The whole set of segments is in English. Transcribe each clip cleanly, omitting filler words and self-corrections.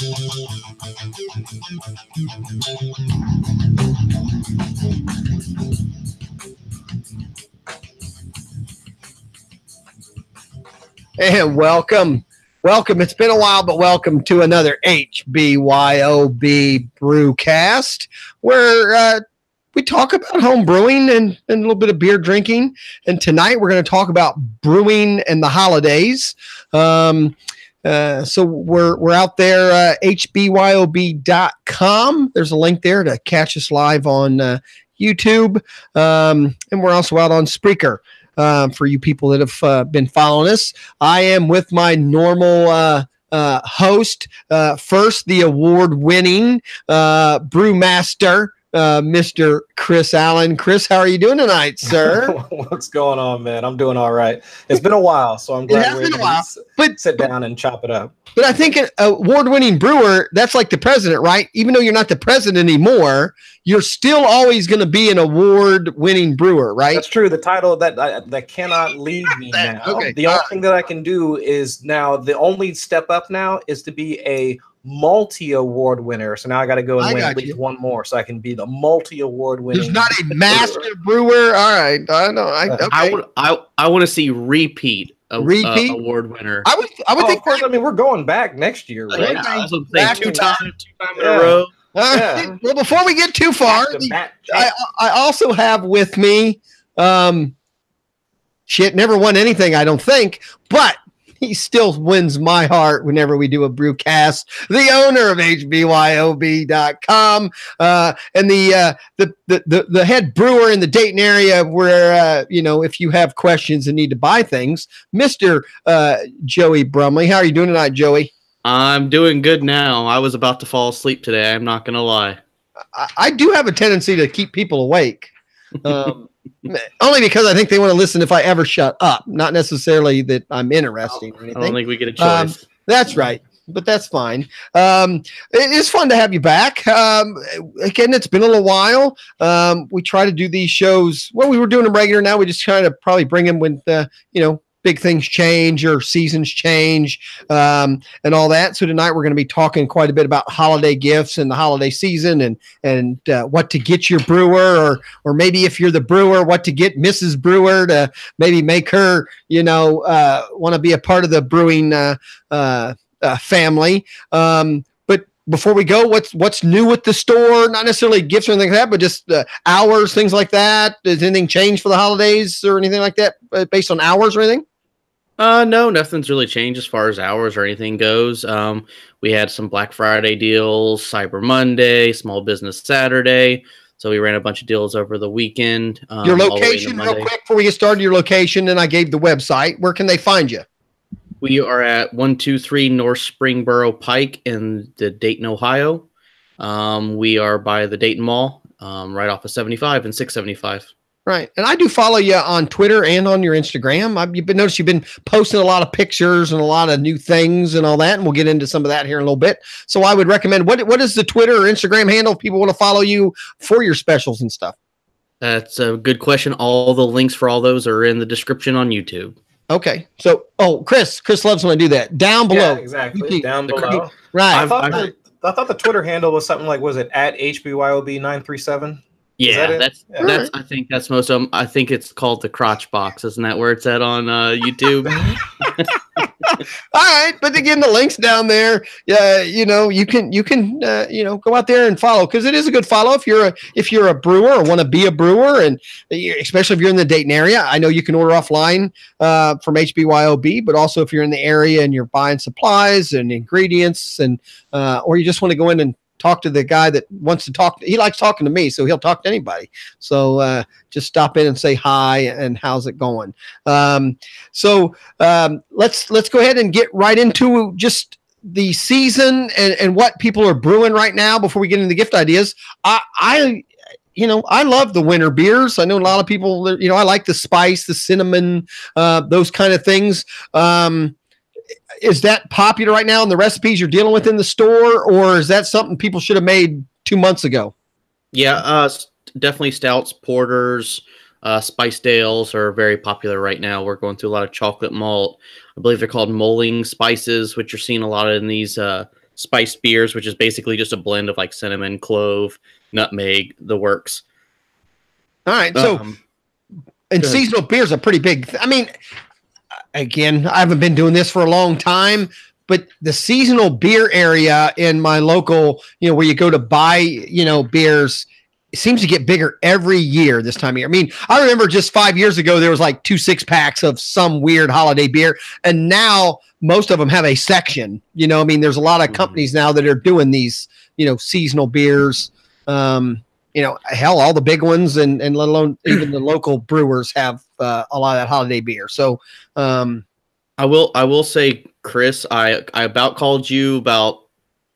And welcome. It's been a while, but welcome to another HBYOB BrewCast, where we talk about home brewing and a little bit of beer drinking. And tonight we're going to talk about brewing and the holidays. So we're out there, HBYOB.com. There's a link there to catch us live on YouTube. And we're also out on Spreaker. For you people that have been following us. I am with my normal host, first the award-winning brewmaster, Mr. Chris Allen. Chris, how are you doing tonight, sir? What's going on, man? I'm doing all right. It's been a while, so I'm glad we're able to sit down and chop it up. But I think an award-winning brewer, that's like the president, right? Even though you're not the president anymore, you're still always going to be an award-winning brewer, right? That's true. The title that cannot leave me now. Okay. The only thing that I can do is now, the only step up now is to be a multi-award winner. So now I got to go and win at least one more so I can be the multi-award winning. There's not a master brewer. All right. I know. I want to see repeat award winner. I would think. Of course, I mean, we're going back next year, right? Yeah, I was saying two times in a row. Well, before we get too far, I also have with me, never won anything, I don't think, but he still wins my heart whenever we do a brewcast. The owner of HBYOB.com, and the head brewer in the Dayton area, where if you have questions and need to buy things, Mr. Joey Brumley. How are you doing tonight, Joey? I'm doing good now. I was about to fall asleep today. I'm not gonna lie. I do have a tendency to keep people awake. Only because I think they want to listen if I ever shut up, not necessarily that I'm interesting or anything. I don't think we get a choice. That's right, but that's fine. It is fun to have you back. Again, it's been a little while. We try to do these shows. Well, we were doing them regular. Now we just kind of probably bring them when big things change or seasons change, and all that. So tonight we're going to be talking quite a bit about holiday gifts and the holiday season and what to get your brewer, or maybe if you're the brewer, what to get Mrs. Brewer to maybe make her, want to be a part of the brewing family. But before we go, what's new with the store? Not necessarily gifts or anything like that, but just hours, things like that. Does anything change for the holidays or anything like that based on hours or anything? No, nothing's really changed as far as hours or anything goes. We had some Black Friday deals, Cyber Monday, Small Business Saturday. So we ran a bunch of deals over the weekend. Your location, real quick, before we get started, your location, and I gave the website. Where can they find you? We are at 123 North Springboro Pike in the Dayton, Ohio. We are by the Dayton Mall, right off of 75 and 675. Right. And I do follow you on Twitter and on your Instagram. You've been posting a lot of pictures and a lot of new things and all that, and we'll get into some of that here in a little bit. So I would recommend, what is the Twitter or Instagram handle if people want to follow you for your specials and stuff? That's a good question. All the links for all those are in the description on YouTube. Okay. So, Chris loves when I do that. Down below. Yeah, exactly. Down below. Right. I thought the Twitter handle was something like, was it at HBYOB937? Yeah, that's I think that's most of them. I think it's called the crotch box. Isn't that where it's at on YouTube? All right, but again, the link's down there. You can go out there and follow, because it is a good follow if you're a brewer or want to be a brewer, and especially if you're in the Dayton area. I know you can order offline from HBYOB, but also if you're in the area and you're buying supplies and ingredients, and or you just want to go in and talk to the guy that wants to talk. He likes talking to me, so he'll talk to anybody. So just stop in and say hi and how's it going. So let's go ahead and get right into just the season and what people are brewing right now before we get into the gift ideas. I love the winter beers. I know a lot of people, I like the spice, the cinnamon, those kind of things. Is that popular right now in the recipes you're dealing with in the store, or is that something people should have made 2 months ago? Yeah, definitely stouts, porters, spiced ales are very popular right now. We're going through a lot of chocolate malt. I believe they're called mulling spices, which you're seeing a lot in these spiced beers, which is basically just a blend of like cinnamon, clove, nutmeg, the works. All right. So, and seasonal beers are pretty big. I mean, again, I haven't been doing this for a long time, but the seasonal beer area in my local, where you go to buy, beers, it seems to get bigger every year this time of year. I mean, I remember just 5 years ago, there was like 2 6-packs of some weird holiday beer. And now most of them have a section, I mean, there's a lot of companies now that are doing these, seasonal beers. Hell, all the big ones and let alone even the local brewers have a lot of that holiday beer. So I will say, Chris, I about called you about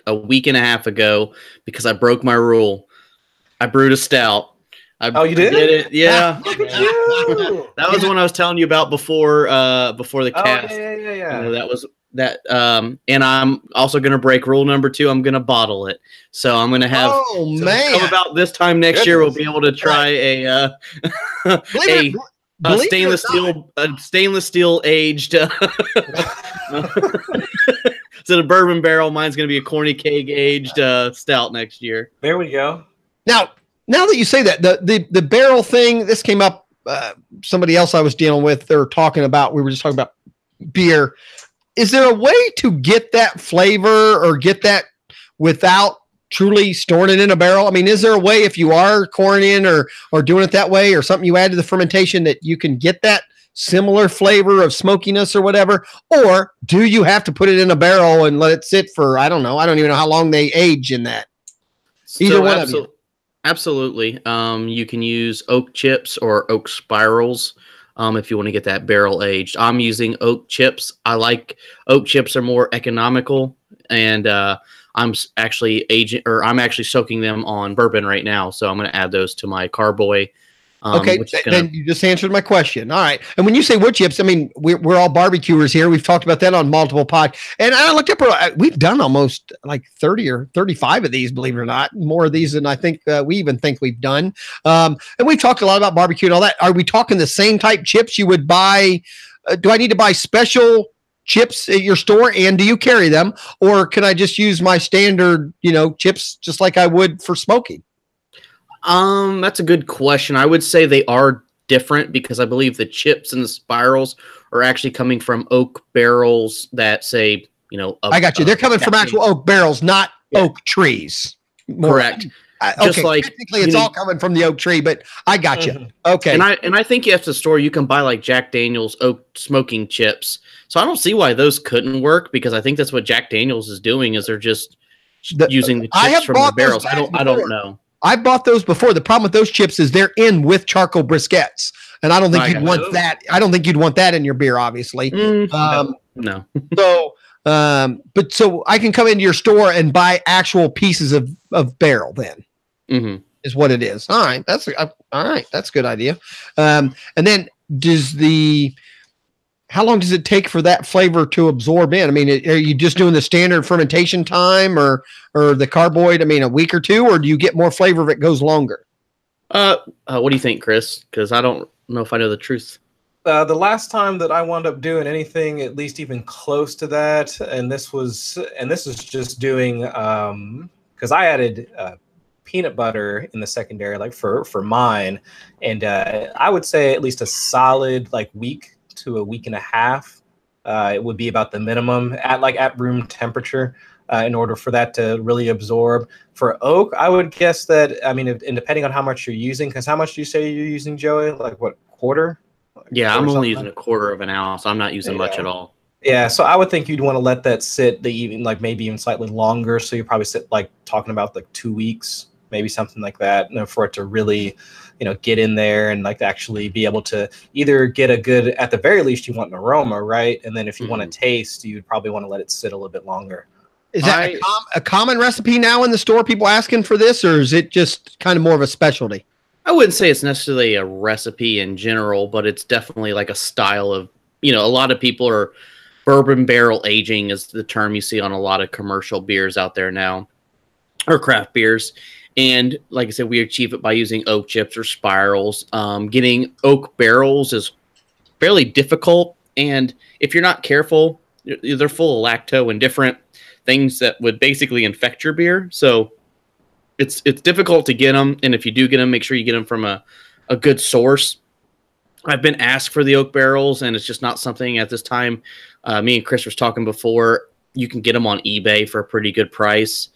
a week and a half ago because I broke my rule. I brewed a stout. You did it? Yeah. Look at you. That was the one I was telling you about before the cast. Yeah. That was that. And I'm also going to break rule number 2. I'm going to bottle it. So I'm going to have. Oh man! Come about this time next year, we'll be able to try a stainless steel aged. Instead of bourbon barrel, mine's going to be a corny keg aged stout next year. There we go. Now that you say that, the barrel thing, this came up. Somebody else I was dealing with, they were talking about. We were just talking about beer. Is there a way to get that flavor or get that without truly storing it in a barrel? I mean, is there a way if you are corning or doing it that way or something you add to the fermentation that you can get that similar flavor of smokiness or whatever? Or do you have to put it in a barrel and let it sit for, I don't know. I don't even know how long they age in that. Either one of you. Absolutely. You can use oak chips or oak spirals if you want to get that barrel aged. I'm using oak chips. I like oak chips are more economical, and I'm actually soaking them on bourbon right now. So I'm going to add those to my Carboy. Okay, then you just answered my question. All right. And when you say wood chips, I mean, we're all barbecuers here. We've talked about that on multiple podcasts. And I looked up, we've done almost like 30 or 35 of these, believe it or not, more of these than I think we even think we've done. And we've talked a lot about barbecue and all that. Are we talking the same type chips you would buy? Do I need to buy special chips at your store, and do you carry them? Or can I just use my standard, chips just like I would for smoking? That's a good question. I would say they are different because I believe the chips and the spirals are actually coming from oak barrels that say, I got you. They're coming from actual oak barrels, not oak trees. Correct. Just like technically it's all coming from the oak tree, but I got you. Okay. And I think at the store you can buy like Jack Daniel's oak smoking chips. So I don't see why those couldn't work, because I think that's what Jack Daniel's is doing, is they're just using the chips from the barrels. I don't know. I bought those before. The problem with those chips is they're in with charcoal briquettes, and I don't think you'd want that. I don't think you'd want that in your beer, obviously. No. So, so I can come into your store and buy actual pieces of barrel. Then is what it is. All right, that's a good idea. And then how long does it take for that flavor to absorb in? I mean, are you just doing the standard fermentation time or the carboy? I mean, a week or two, or do you get more flavor if it goes longer? What do you think, Chris? Because I don't know if I know the truth. The last time that I wound up doing anything, at least even close to that, and this was just doing because I added peanut butter in the secondary, like for mine, and I would say at least a solid week to a week and a half. It would be about the minimum at room temperature in order for that to really absorb. For oak, I would guess that, I mean, and depending on how much you're using, because how much do you say you're using, Joey? Like what, quarter? Yeah, I'm only using a quarter of an ounce. I'm not using much at all. Yeah, so I would think you'd want to let that sit maybe even slightly longer. So you probably sit talking about 2 weeks, maybe something like that, for it to really get in there and actually be able to either get a good, at the very least you want an aroma, right? And then if you want to taste, you'd probably want to let it sit a little bit longer. Is that a common recipe now in the store, people asking for this, or is it just kind of more of a specialty? I wouldn't say it's necessarily a recipe in general, but it's definitely a style of, a lot of people are bourbon barrel aging is the term you see on a lot of commercial beers out there now, or craft beers. And like I said, we achieve it by using oak chips or spirals. Getting oak barrels is fairly difficult. And if you're not careful, they're full of lacto and different things that would basically infect your beer. So it's difficult to get them. And if you do get them, make sure you get them from a good source. I've been asked for the oak barrels, and it's just not something at this time. Me and Chris was talking before. You can get them on eBay for a pretty good price.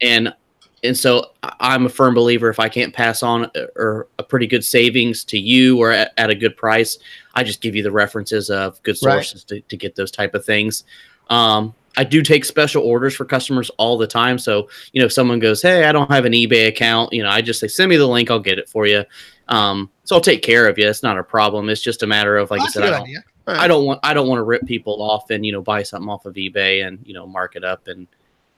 And so I'm a firm believer, if I can't pass on or a pretty good savings to you or at a good price, I just give you the references of good sources to get those type of things. I do take special orders for customers all the time. So, if someone goes, hey, I don't have an eBay account, I just say, send me the link, I'll get it for you. So I'll take care of you. It's not a problem. It's just a matter of, like I said, I don't want to rip people off and, buy something off of eBay and, mark it up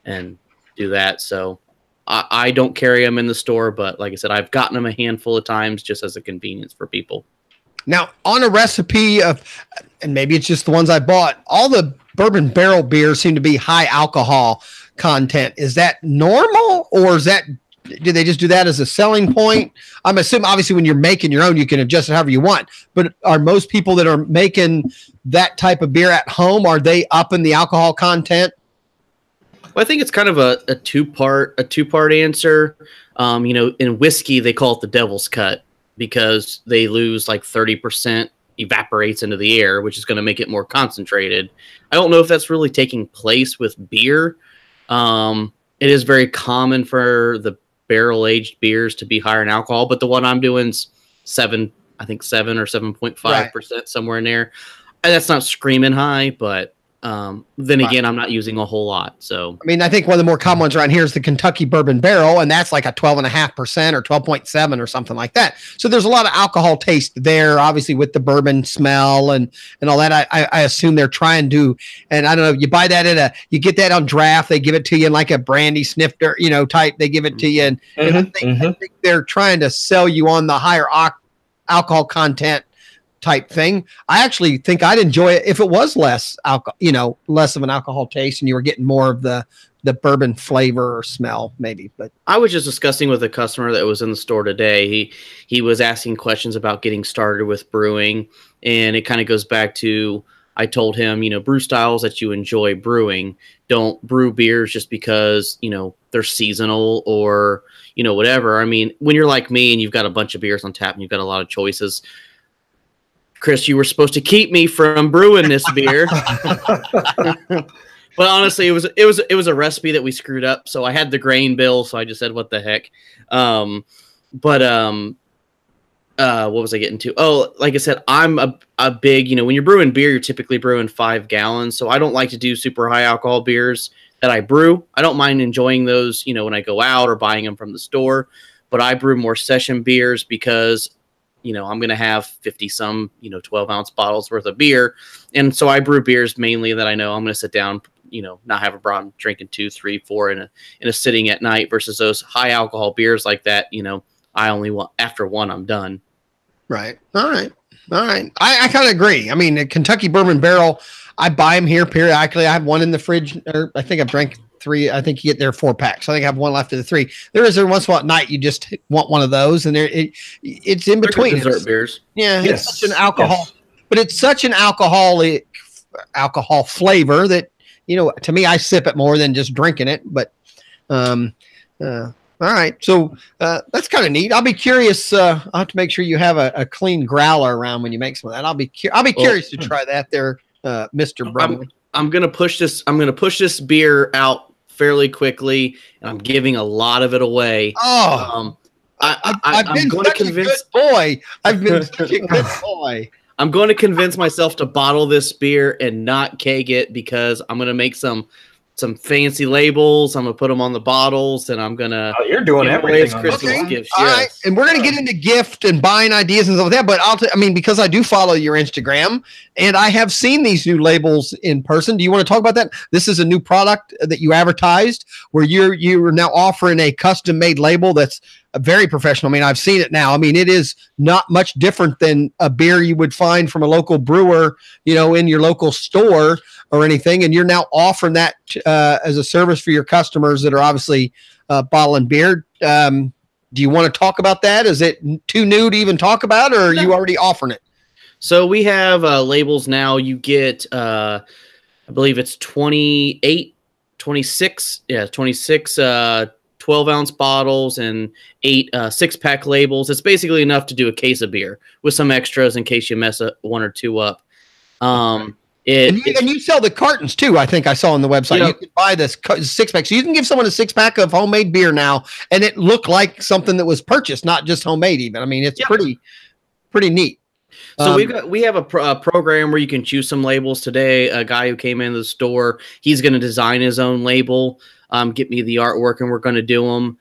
and do that. So I don't carry them in the store, but like I said, I've gotten them a handful of times just as a convenience for people. Now, on a recipe of, and maybe it's just the ones I bought, all the bourbon barrel beers seem to be high alcohol content. Is that normal, or do they just do that as a selling point? I'm assuming, obviously, when you're making your own, you can adjust it however you want. But are most people that are making that type of beer at home, are they upping the alcohol content? Well, I think it's kind of a two-part answer. In whiskey, they call it the devil's cut because they lose like 30% evaporates into the air, which is going to make it more concentrated. I don't know if that's really taking place with beer. It is very common for the barrel-aged beers to be higher in alcohol, but the one I'm doing is 7 or 7.5%, somewhere in there. And that's not screaming high, but then again, I'm not using a whole lot. So, I think one of the more common ones around here is the Kentucky Bourbon Barrel, and that's like a 12.5% or 12.7 or something like that. So there's a lot of alcohol taste there, obviously with the bourbon smell and all that. I assume they're trying to, and I don't know, you buy that you get that on draft. They give it to you in like a brandy snifter, type. They give it to you, and I think they're trying to sell you on the higher alcohol content type thing. I actually think I'd enjoy it if it was less alcohol, less of an alcohol taste, and you were getting more of the bourbon flavor or smell, maybe. But I was just discussing with a customer that was in the store today. He was asking questions about getting started with brewing, and it kind of goes back to, I told him, brew styles that you enjoy brewing. Don't brew beers just because they're seasonal or whatever. I mean, when you're like me and you've got a bunch of beers on tap and you've got a lot of choices, Chris, you were supposed to keep me from brewing this beer. But honestly, it was a recipe that we screwed up. So I had the grain bill, so I just said, "What the heck?" What was I getting to? Oh, like I said, I'm a big, when you're brewing beer, you're typically brewing 5 gallons. So I don't like to do super high alcohol beers that I brew. I don't mind enjoying those, when I go out or buying them from the store. But I brew more session beers because I'm going to have 50 some, 12-ounce bottles worth of beer. And so I brew beers mainly that I know I'm going to sit down, not have a problem drinking 2, 3, 4 in a sitting at night, versus those high alcohol beers like that. I only want, after one, I'm done. Right. All right. I kind of agree. I mean, the Kentucky Bourbon Barrel, I buy them here periodically. I have one in the fridge, or I think I've drank 3. I think you get there 4 packs. I think I have one left of the 3. There is every once in a while at night you just want one of those, and it's in between. Dessert beers. Yeah, yes. It's such an alcohol, but it's such an alcohol flavor that to me, I sip it more than just drinking it. But all right, so that's kind of neat. I'll be curious. I'll have to make sure you have a clean growler around when you make some of that. I'll be curious to try that there, Mr. Brumley. I'm gonna push this beer out fairly quickly, and I'm giving a lot of it away. Oh, I've been such a good boy. I've been such a good boy. I'm going to convince myself to bottle this beer and not keg it, because I'm going to make some fancy labels. I'm going to put them on the bottles, and I'm going to. Oh, you're doing everything. Christmas gifts. All right. And we're going to get into gift and buying ideas and stuff like that. But because I do follow your Instagram, and I have seen these new labels in person. Do you want to talk about that? This is a new product that you advertised where you are now offering a custom made label that's very professional. I mean, I've seen it now. I mean, it is not much different than a beer you would find from a local brewer, in your local store or anything. And you're now offering that as a service for your customers that are obviously bottling beer. Do you want to talk about that? Is it too new to even talk about, or are you already offering it? So we have labels now. You get, I believe it's 28 26 12-ounce bottles and 8 6-pack labels. It's basically enough to do a case of beer with some extras in case you mess one or two up. And you sell the cartons too. I think I saw on the website. Yep. You can buy this 6-pack. So you can give someone a 6-pack of homemade beer now, and it looked like something that was purchased, not just homemade. Even I mean, it's pretty neat. So we have a program where you can choose some labels. Today, a guy who came into the store, he's going to design his own label. Get me the artwork, and we're going to do them.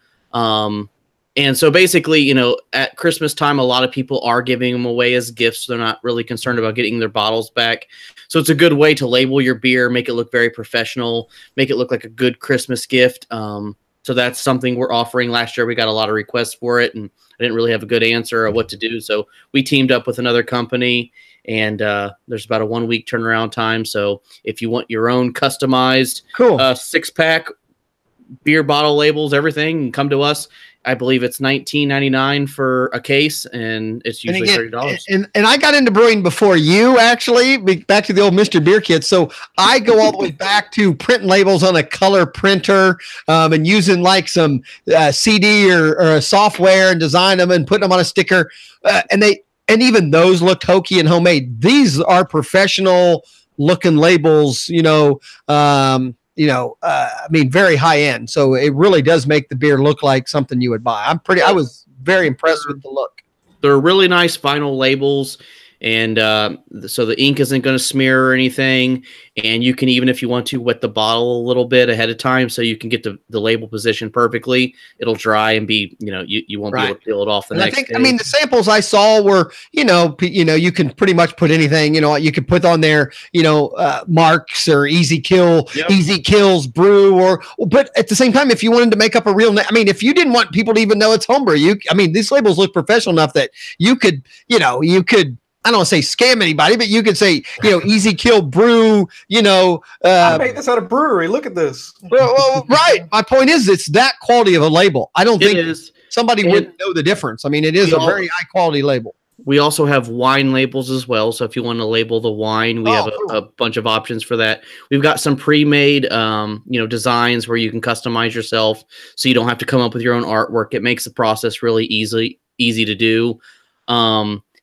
And so basically, at Christmas time, a lot of people are giving them away as gifts. They're not really concerned about getting their bottles back. So it's a good way to label your beer, make it look very professional, make it look like a good Christmas gift. So that's something we're offering. Last year, we got a lot of requests for it, and I didn't really have a good answer of what to do. So we teamed up with another company, and there's about a 1-week turnaround time. So if you want your own customized 6-pack beer bottle labels, everything, come to us. I believe it's $19.99 for a case, and it's usually $30. And I got into brewing before you, actually, back to the old Mr. Beer Kit. So I go all the way back to printing labels on a color printer and using like some CD or software and design them and putting them on a sticker. And even those looked hokey and homemade. These are professional looking labels, I mean, very high end. So it really does make the beer look like something you would buy. I was very impressed with the look. They're really nice vinyl labels. And so the ink isn't going to smear or anything. And you can, even if you want to, wet the bottle a little bit ahead of time so you can get the label positioned perfectly. It'll dry and be, you won't be able to peel it off the next day. I mean, the samples I saw were, you can pretty much put anything, you could put on there, Marks or Easy Kills Brew, but at the same time, if you wanted to make up a real name, I mean, if you didn't want people to even know it's homebrew, these labels look professional enough that you could, I don't want to say scam anybody, but you could say, Easy Kill Brew, I made this at a brewery. Look at this. Well, right. My point is, it's that quality of a label. I don't think somebody wouldn't know the difference. I mean, it is a very high quality label. We also have wine labels as well. So if you want to label the wine, we have a bunch of options for that. We've got some pre-made, designs where you can customize yourself so you don't have to come up with your own artwork. It makes the process really easy to do.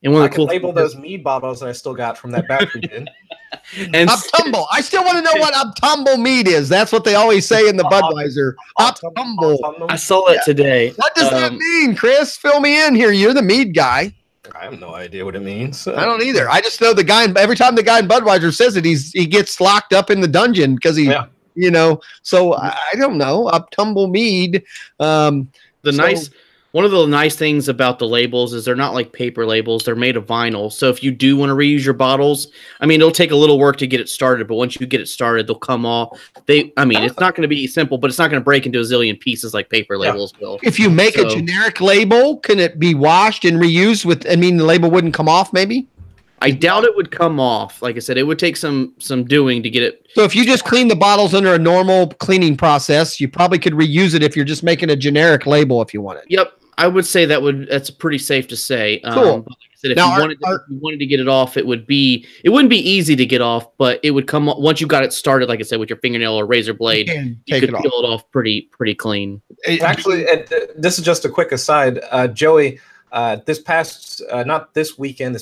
And I can label those mead bottles that I still got from that batch we did. And Up-tumble. I still want to know what Up-tumble mead is. That's what they always say in the Budweiser. Up-tumble. I saw it today. What does that mean, Chris? Fill me in here. You're the mead guy. I have no idea what it means. I don't either. I just know the guy. Every time the guy in Budweiser says it, he gets locked up in the dungeon because So I don't know. Up-tumble mead. One of the nice things about the labels is they're not like paper labels. They're made of vinyl. So if you do want to reuse your bottles, it'll take a little work to get it started, but once you get it started, they'll come off. It's not going to be simple, but it's not going to break into a zillion pieces like paper labels will. If you make a generic label, can it be washed and reused the label wouldn't come off maybe? I doubt it would come off. Like I said, it would take some doing to get it. So if you just clean the bottles under a normal cleaning process, you probably could reuse it if you're just making a generic label if you want it. Yep. I would say that's pretty safe to say. Cool. Like I said, if you wanted to get it off, it wouldn't be easy to get off, but it would come once you got it started, like I said, with your fingernail or razor blade, you could peel it off pretty clean. Actually, this is just a quick aside. Joey, this past weekend,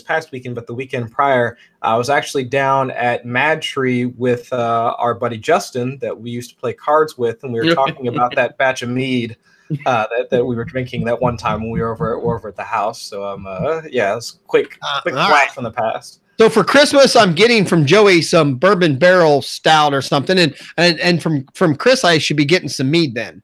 but the weekend prior, I was actually down at Mad Tree with our buddy Justin that we used to play cards with, and we were talking about that batch of mead that we were drinking that one time when we were over at the house. So it's quick blast from the past. So for Christmas, I'm getting from Joey some bourbon barrel stout or something, and from Chris, I should be getting some mead then.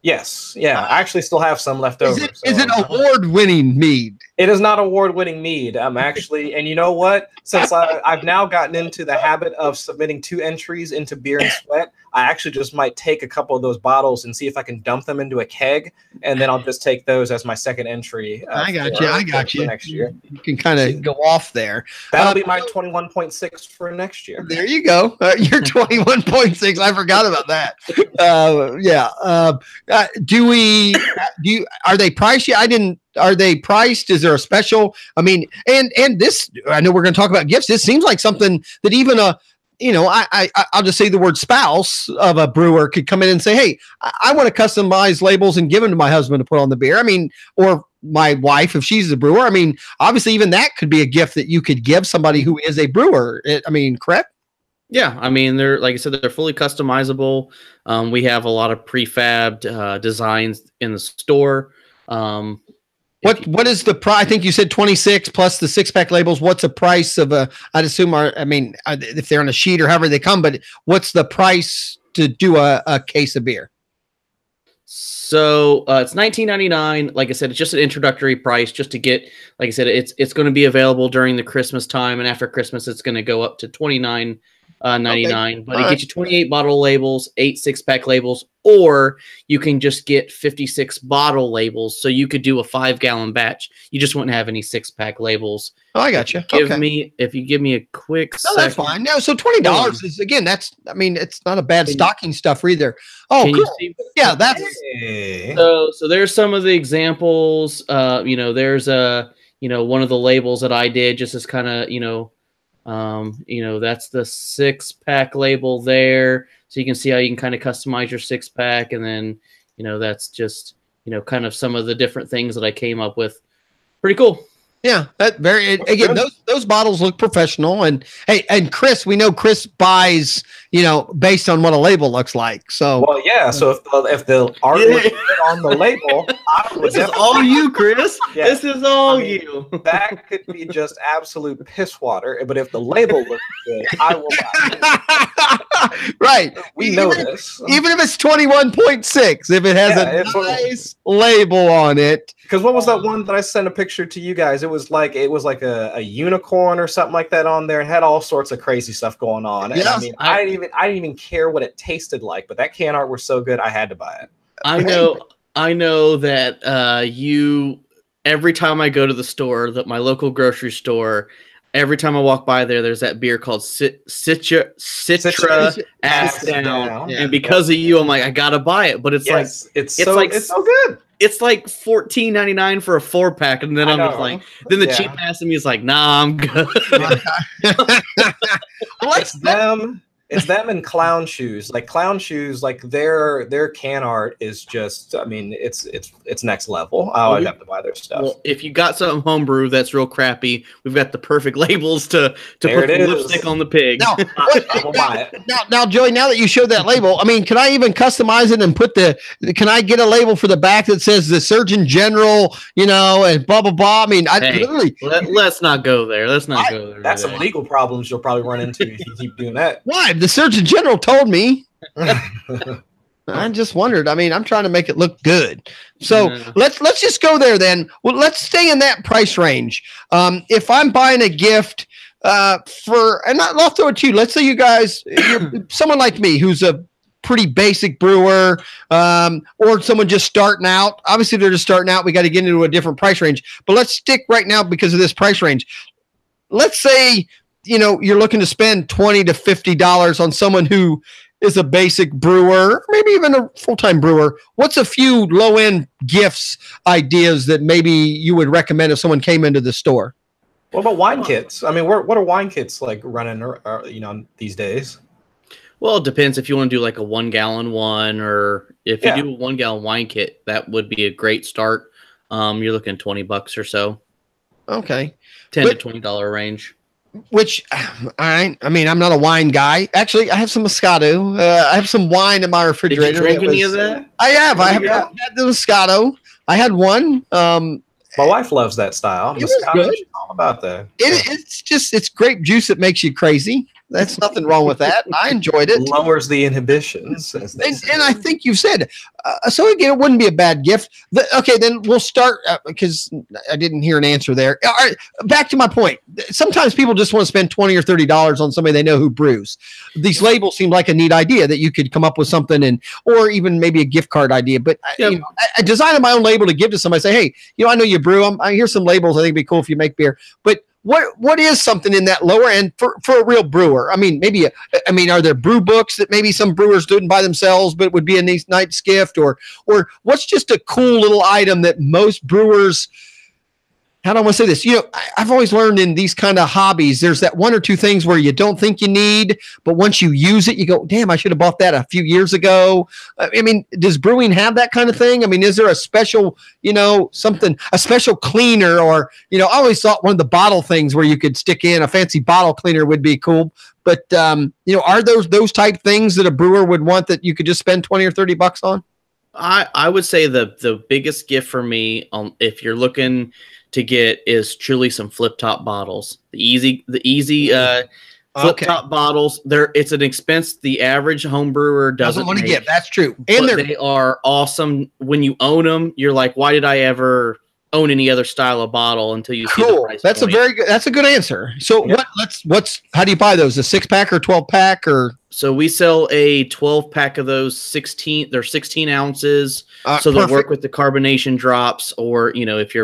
Yes, yeah, I actually still have some left over. Is it award-winning mead? It is not award-winning mead. I'm actually, and you know what? Since I've now gotten into the habit of submitting 2 entries into Beer and Sweat, I actually just might take a couple of those bottles and see if I can dump them into a keg, and then I'll just take those as my second entry. I got you. Next year, you can kind of go off there. That'll be my 21.6 for next year. There you go. You're 21.6. I forgot about that. Are they priced yet? Are they priced? Is there a special? I mean, and this, I know we're going to talk about gifts. This seems like something that even I'll just say the word spouse of a brewer could come in and say, hey, I want to customize labels and give them to my husband to put on the beer. I mean, or my wife, if she's a brewer. I mean, obviously even that could be a gift that you could give somebody who is a brewer. Correct? Yeah. I mean, they're, like I said, they're fully customizable. We have a lot of prefabbed designs in the store. What is the price? I think you said 26 plus the 6-pack labels. What's the price of I'd assume if they're on a sheet or however they come, but what's the price to do a case of beer? So it's $19.99. Like I said, it's just an introductory price just to get, like I said, it's going to be available during the Christmas time. And after Christmas, it's going to go up to $29.99. Okay. But it gets you 28 bottle labels, 8 6-pack labels, or you can just get 56 bottle labels. So you could do a 5-gallon batch. You just wouldn't have any 6-pack labels. Oh, I got you. If you give me a quick second. That's fine. No, so $20 is, again, it's not a bad stocking stuffer either. Oh, cool. Yeah, that's so there's some of the examples. There's one of the labels that I did just as kind of, that's the 6-pack label there. So you can see how you can kind of customize your 6-pack. And then, that's just, kind of some of the different things that I came up with. Pretty cool. Yeah, those bottles look professional. And hey, and Chris, we know Chris buys, based on what a label looks like. So well, yeah. So if the artwork on the label, this is all you, Chris. Yeah. This is all you. That could be just absolute piss water. But if the label looks good, I will buy it. Right. We know this. Even if it's 21.6, if it has a nice label on it. Because what was that one that I sent a picture to you guys? It was like a unicorn or something like that on there. It had all sorts of crazy stuff going on. And yes, I didn't even care what it tasted like, but that can art was so good I had to buy it. I know that every time I go to the store, my local grocery store, every time I walk by there's that beer called Citra Ass Down. Yeah. And because of you, I'm like, I gotta buy it. But it's it's so good. It's like $14.99 for a 4-pack, and then I'm just like, then the cheap ass in me is like, nah, I'm good. It's them and Clown Shoes. Like Clown Shoes, like their can art is just, it's next level. I always have to buy their stuff. Well, if you got something homebrew that's real crappy, we've got the perfect labels to put the lipstick on the pig. Now, Joey, now that you showed that label, can I even customize it and can I get a label for the back that says the Surgeon General, and blah, blah, blah? Let's not go there. Let's not go there. That's some legal problems you'll probably run into if you keep doing that. Why? The Surgeon General told me. I just wondered. I'm trying to make it look good. So let's just go there then. Well, let's stay in that price range. If I'm buying a gift and I'll throw it to you. Let's say you guys, you're someone like me who's a pretty basic brewer, or someone just starting out. Obviously, they're just starting out. We got to get into a different price range. But let's stick right now because of this price range. Let's say you're looking to spend $20 to $50 on someone who is a basic brewer, maybe even a full-time brewer. What's a few low-end gifts ideas that maybe you would recommend if someone came into the store? What about wine kits? What are wine kits like running, these days? Well, it depends if you want to do like a 1-gallon one, or if you do a 1-gallon wine kit, that would be a great start. You're looking $20 or so. Okay. $10 to $20 range. Which, I'm not a wine guy. Actually, I have some Moscato. I have some wine in my refrigerator. Did you drink any of that? I have. I have had the Moscato. I had one. My wife loves that style. Moscato is all about that. It's grape juice that makes you crazy. That's nothing wrong with that. I enjoyed it. Lowers the inhibitions. And I think you've said, so again, it wouldn't be a bad gift. Okay, then we'll start, because I didn't hear an answer there. All right, back to my point. Sometimes people just want to spend $20 or $30 on somebody they know who brews. These labels seem like a neat idea that you could come up with something, or even maybe a gift card idea. But I designed my own label to give to somebody. Say, hey, I know you brew. Here's some labels. I think it'd be cool if you make beer. But what is something in that lower end for a real brewer? Are there brew books that maybe some brewers didn't buy themselves, but would be a nice gift, or what's just a cool little item that most brewers how do I want to say this? I've always learned in these kind of hobbies, there's that one or two things where you don't think you need, but once you use it, you go, damn, I should have bought that a few years ago. I mean, does brewing have that kind of thing? I mean, is there a special, a special cleaner or, I always thought one of the bottle things where you could stick in a fancy bottle cleaner would be cool. But, are those type things that a brewer would want that you could just spend 20 or 30 bucks on? I would say the biggest gift for me, if you're looking to get, is truly some flip top bottles. The easy flip top bottles. It's an expense the average home brewer doesn't want to get. That's true, and they are awesome. When you own them, you're like, why did I ever own any other style of bottle until you see the price That's point. That's a good answer. So how do you buy those? A 6-pack or 12-pack or? So we sell a 12-pack of those 16. They're 16 ounces. So they'll work with the carbonation drops, or if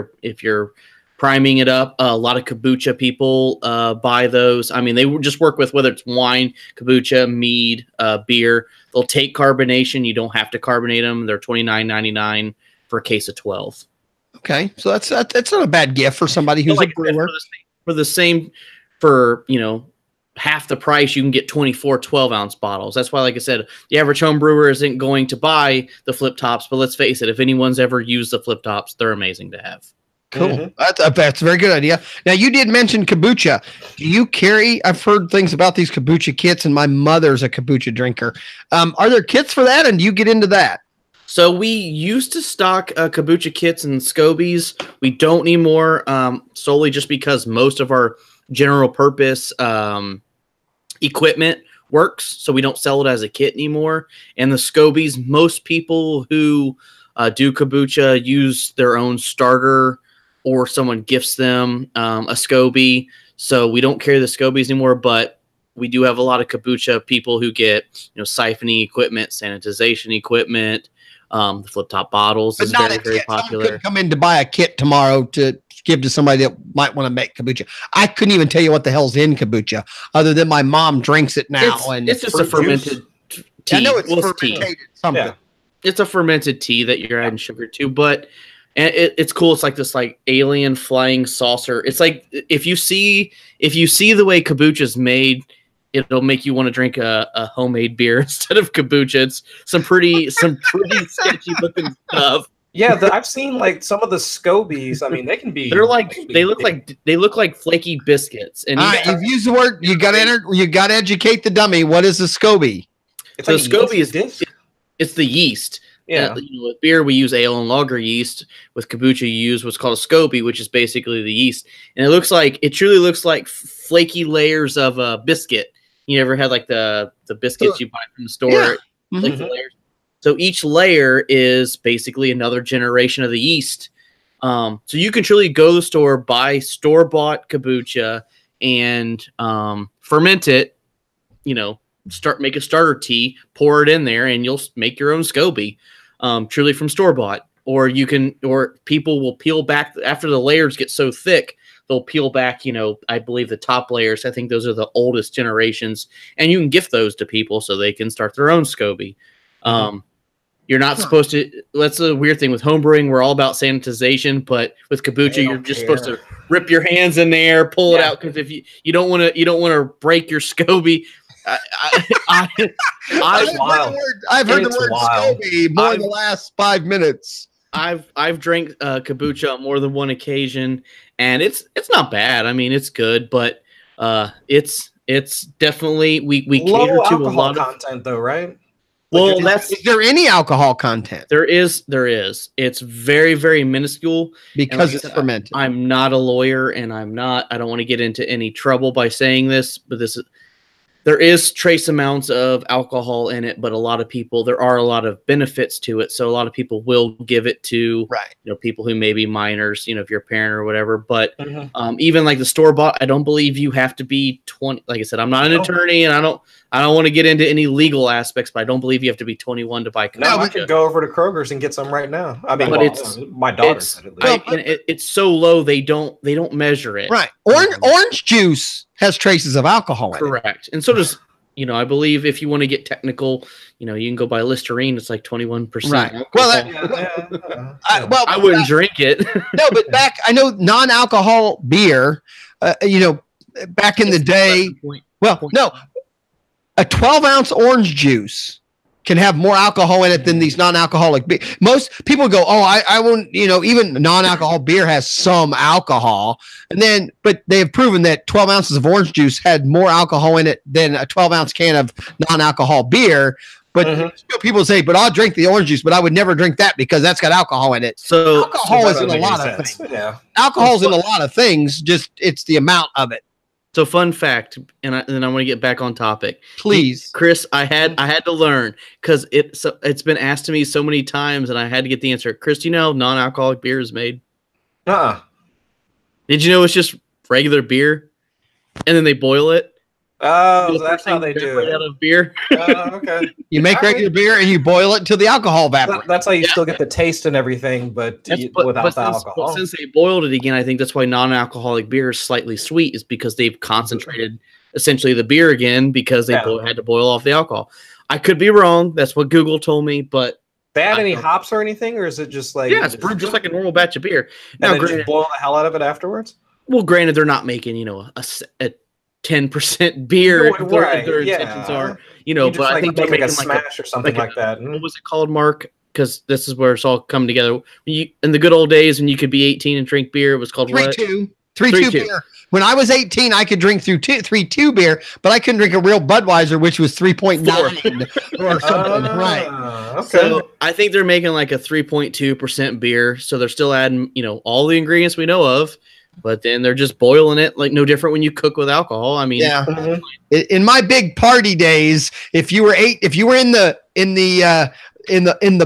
you're priming it up. A lot of kombucha people buy those. I mean, they just work with whether it's wine, kombucha, mead, beer. They'll take carbonation. You don't have to carbonate them. They're $29.99 for a case of 12. Okay, so that's not a bad gift for somebody who's a brewer. For half the price, you can get 24 12-ounce bottles. That's why, like I said, the average home brewer isn't going to buy the flip tops. But let's face it, if anyone's ever used the flip tops, they're amazing to have. Cool. Mm-hmm. That's a very good idea. Now, you did mention kombucha. Do you carry? I've heard things about these kombucha kits, and my mother's a kombucha drinker. Are there kits for that, and do you get into that? So we used to stock kombucha kits and scobies. We don't anymore, solely just because most of our general purpose equipment works, so we don't sell it as a kit anymore. And the scobies, most people who do kombucha use their own starter, or someone gifts them a SCOBY. So we don't carry the SCOBYs anymore, but we do have a lot of kombucha people who get siphoning equipment, sanitization equipment. The flip top bottles is very, very popular. Could come in to buy a kit tomorrow to give to somebody that might want to make kombucha. I couldn't even tell you what the hell's in kombucha, other than my mom drinks it now. It's just a fermented tea. I know it's fermented something. Yeah. It's a fermented tea that you're adding sugar to, but it's cool. It's like this alien flying saucer. It's like if you see the way kombucha is made, it'll make you want to drink a homemade beer instead of kombucha. It's some pretty sketchy looking stuff. Yeah, I've seen some of the scobies. I mean, they can be. They look like flaky biscuits. And you've used the word. You got to educate the dummy. What is a SCOBY? So SCOBY is it's the yeast. Yeah. With beer, we use ale and lager yeast. With kombucha, you use what's called a SCOBY, which is basically the yeast. And it truly looks like flaky layers of a biscuit. You ever had the biscuits you buy from the store? Yeah. Mm-hmm. Layers. So each layer is basically another generation of the yeast. So you can truly go to the store, buy store-bought kombucha, and ferment it. Make a starter tea, pour it in there, and you'll make your own SCOBY. Truly from store-bought. Or people will peel back after the layers get so thick. They'll peel back, I believe the top layers. I think those are the oldest generations, and you can gift those to people so they can start their own SCOBY. You're not supposed to. That's a weird thing with homebrewing. We're all about sanitization, but with kombucha, you're just supposed to rip your hands in there, pull it out, because if you don't want to break your SCOBY. I've heard the word SCOBY more in the last 5 minutes. I've drank kombucha on more than one occasion, and it's not bad. I mean, it's good, but it's definitely we cater to a lot of content, though, right? Well, is there any alcohol content? There is. It's very, very minuscule because it's fermented. I'm not a lawyer, and I don't want to get into any trouble by saying this, but there is trace amounts of alcohol in it, but there are a lot of benefits to it. So a lot of people will give it to people who may be minors, if you're a parent or whatever. But even like the store bought, I don't believe you have to be 20. Like I said, I'm not an attorney, and I don't want to get into any legal aspects, but I don't believe you have to be 21 to buy kombucha. No, I could go over to Kroger's and get some right now. I mean, my daughter said it. It's so low they don't measure it. Right. Orange juice has traces of alcohol in it. Correct. And so does I believe if you want to get technical, you can go buy Listerine. It's like 21%. Right. Well, I wouldn't drink it. No, but I know non-alcohol beer, back in the day. No, a 12-ounce orange juice can have more alcohol in it than these non-alcoholic beer. Most people go, oh, I won't, even non-alcohol beer has some alcohol. But they have proven that 12 ounces of orange juice had more alcohol in it than a 12-ounce can of non-alcohol beer. But people say, but I'll drink the orange juice, but I would never drink that because that's got alcohol in it. So alcohol is in a lot of things. Yeah. Alcohol is in a lot of things, just it's the amount of it. So fun fact, and then I want to get back on topic. Please, Chris, I had to learn because it's been asked to me so many times, and I had to get the answer. Chris, do you know how non-alcoholic beer is made? Did you know it's just regular beer, and then they boil it? Oh, that's how they do it. Out of beer. Okay. You make regular beer and you boil it until the alcohol evaporates. That's how you still get the taste and everything, but without the alcohol. But since they boiled it again, I think that's why non-alcoholic beer is slightly sweet, is because they've concentrated essentially the beer again because they had to boil off the alcohol. I could be wrong. That's what Google told me, but they add any hops or anything, or is it just like it's brewed just like a normal batch of beer? Now, just boil the hell out of it afterwards. Well, granted, they're not making a 10% beer. Their intentions are, but I think they're making a smash or something like that. What was it called, Mark? Because this is where it's all come together. In the good old days when you could be 18 and drink beer, it was called 3-2. 3-2 beer. When I was 18, I could drink 3-2 beer, but I couldn't drink a real Budweiser, which was 3.9 or something. Right. Okay. So I think they're making like a 3.2% beer. So they're still adding, all the ingredients we know of. But then they're just boiling it, like no different when you cook with alcohol. I mean, in my big party days, if you were in the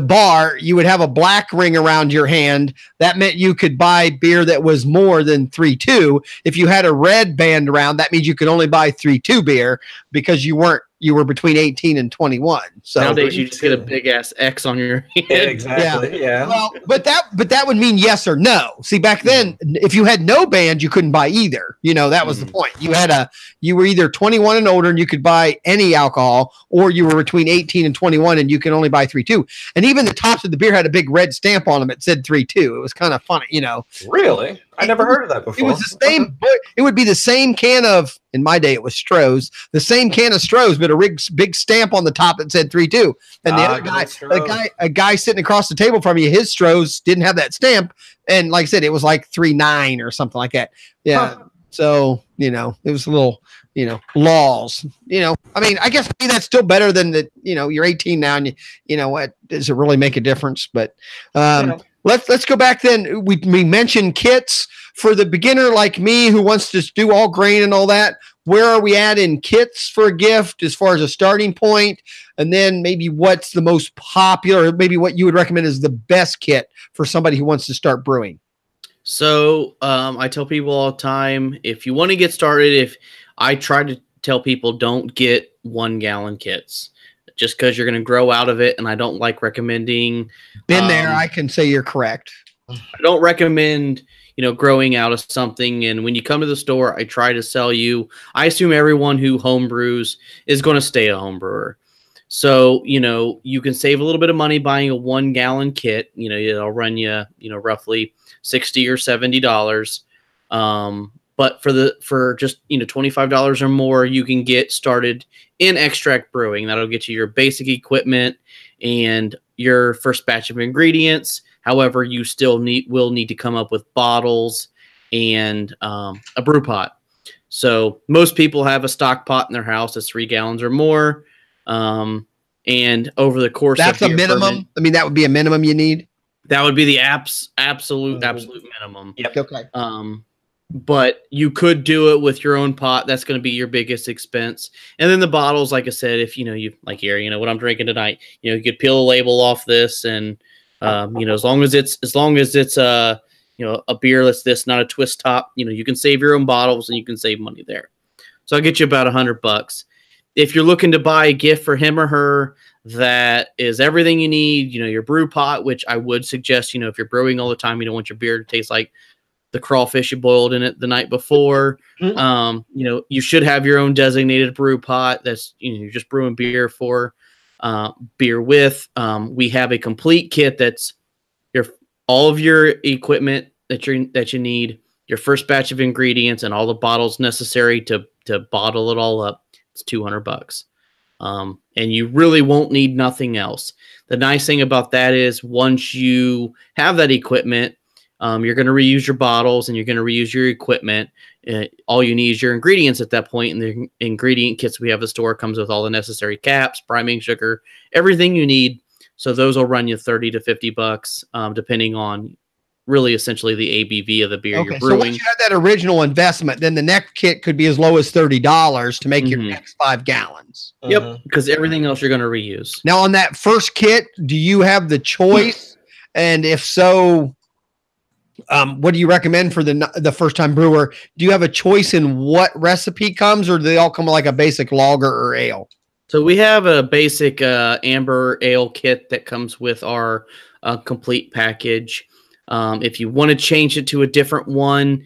bar, you would have a black ring around your hand. That meant you could buy beer that was more than 3.2. If you had a red band around, that means you could only buy 3.2 beer because you were between 18 and 21. So nowadays you just get a big ass X on your head. Exactly. Yeah. Well, but that would mean yes or no. See, back then, if you had no band, you couldn't buy either. That was the point. You were either 21 and older and you could buy any alcohol, or you were between 18 and 21 and you can only buy 3.2. And even the tops of the beer had a big red stamp on them. It said 3.2. It was kind of funny, Really? I never heard of that before. It was the same. It would be the same can of. In my day, it was Stroh's. The same can of Stroh's, but a big stamp on the top that said 3.2. And the other guy, a guy sitting across the table from you, his Stroh's didn't have that stamp. And like I said, it was like 3.9 or something like that. Yeah. Huh. So it was a little, laws. I mean, I guess maybe that's still better than that. You're 18 now, and what does it really make a difference? But let's go back then. We mentioned kits for the beginner like me who wants to do all grain and all that. Where are we at in kits for a gift as far as a starting point? And then maybe what's the most popular, or maybe what you would recommend is the best kit for somebody who wants to start brewing? So I tell people all the time, if you want to get started, I try to tell people don't get 1 gallon kits just because you're going to grow out of it. And I don't like recommending. Been there. I can say you're correct. I don't recommend, growing out of something. And when you come to the store, I try to sell you. I assume everyone who homebrews is going to stay a homebrewer. So, you can save a little bit of money buying a 1 gallon kit. It'll run you, roughly $60 or $70. But for just, $25 or more, you can get started in extract brewing. That'll get you your basic equipment and your first batch of ingredients. However, you still will need to come up with bottles and a brew pot. So most people have a stock pot in their house that's 3 gallons or more. And over the course that's of a minimum. That would be a minimum you need. That would be the absolute minimum. Yep. Okay. But you could do it with your own pot. That's going to be your biggest expense. And then the bottles, like I said, if you like here, what I'm drinking tonight, you could peel the label off this, and as long as it's a beer that's this, not a twist top, you can save your own bottles and you can save money there. So I'll get you about $100. If you're looking to buy a gift for him or her that is everything you need, your brew pot, which I would suggest, if you're brewing all the time, you don't want your beer to taste like the crawfish you boiled in it the night before. You should have your own designated brew pot. That's you're just brewing beer for, beer with. We have a complete kit that's all of your equipment that you need, your first batch of ingredients, and all the bottles necessary to bottle it all up. It's $200. And you really won't need nothing else. The nice thing about that is once you have that equipment, you're going to reuse your bottles and you're going to reuse your equipment. All you need is your ingredients at that point. And the ingredient kits we have at the store comes with all the necessary caps, priming sugar, everything you need. So those will run you $30 to $50, depending on really essentially the ABV of the beer you're brewing. So once you have that original investment, then the next kit could be as low as $30 to make your next 5 gallons. Yep, because everything else you're going to reuse. Now, on that first kit, do you have the choice? And if so, what do you recommend for the first-time brewer? Do you have a choice in what recipe comes, or do they all come with like a basic lager or ale? So we have a basic amber ale kit that comes with our complete package. If you want to change it to a different one,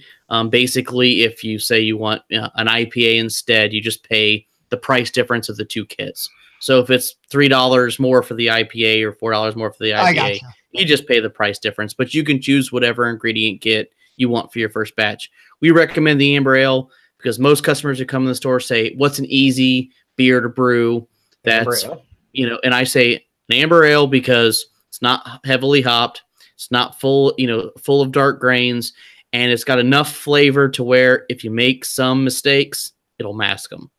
basically, if you say you want an IPA instead, you just pay the price difference of the 2 kits. So if it's $3 more for the IPA or $4 more for the IPA, you just pay the price difference. But you can choose whatever ingredient kit you want for your first batch. We recommend the amber ale because most customers who come in the store say, "What's an easy beer to brew?" That's and I say an amber ale because it's not heavily hopped. It's not full of dark grains, and it's got enough flavor to where if you make some mistakes, it'll mask them.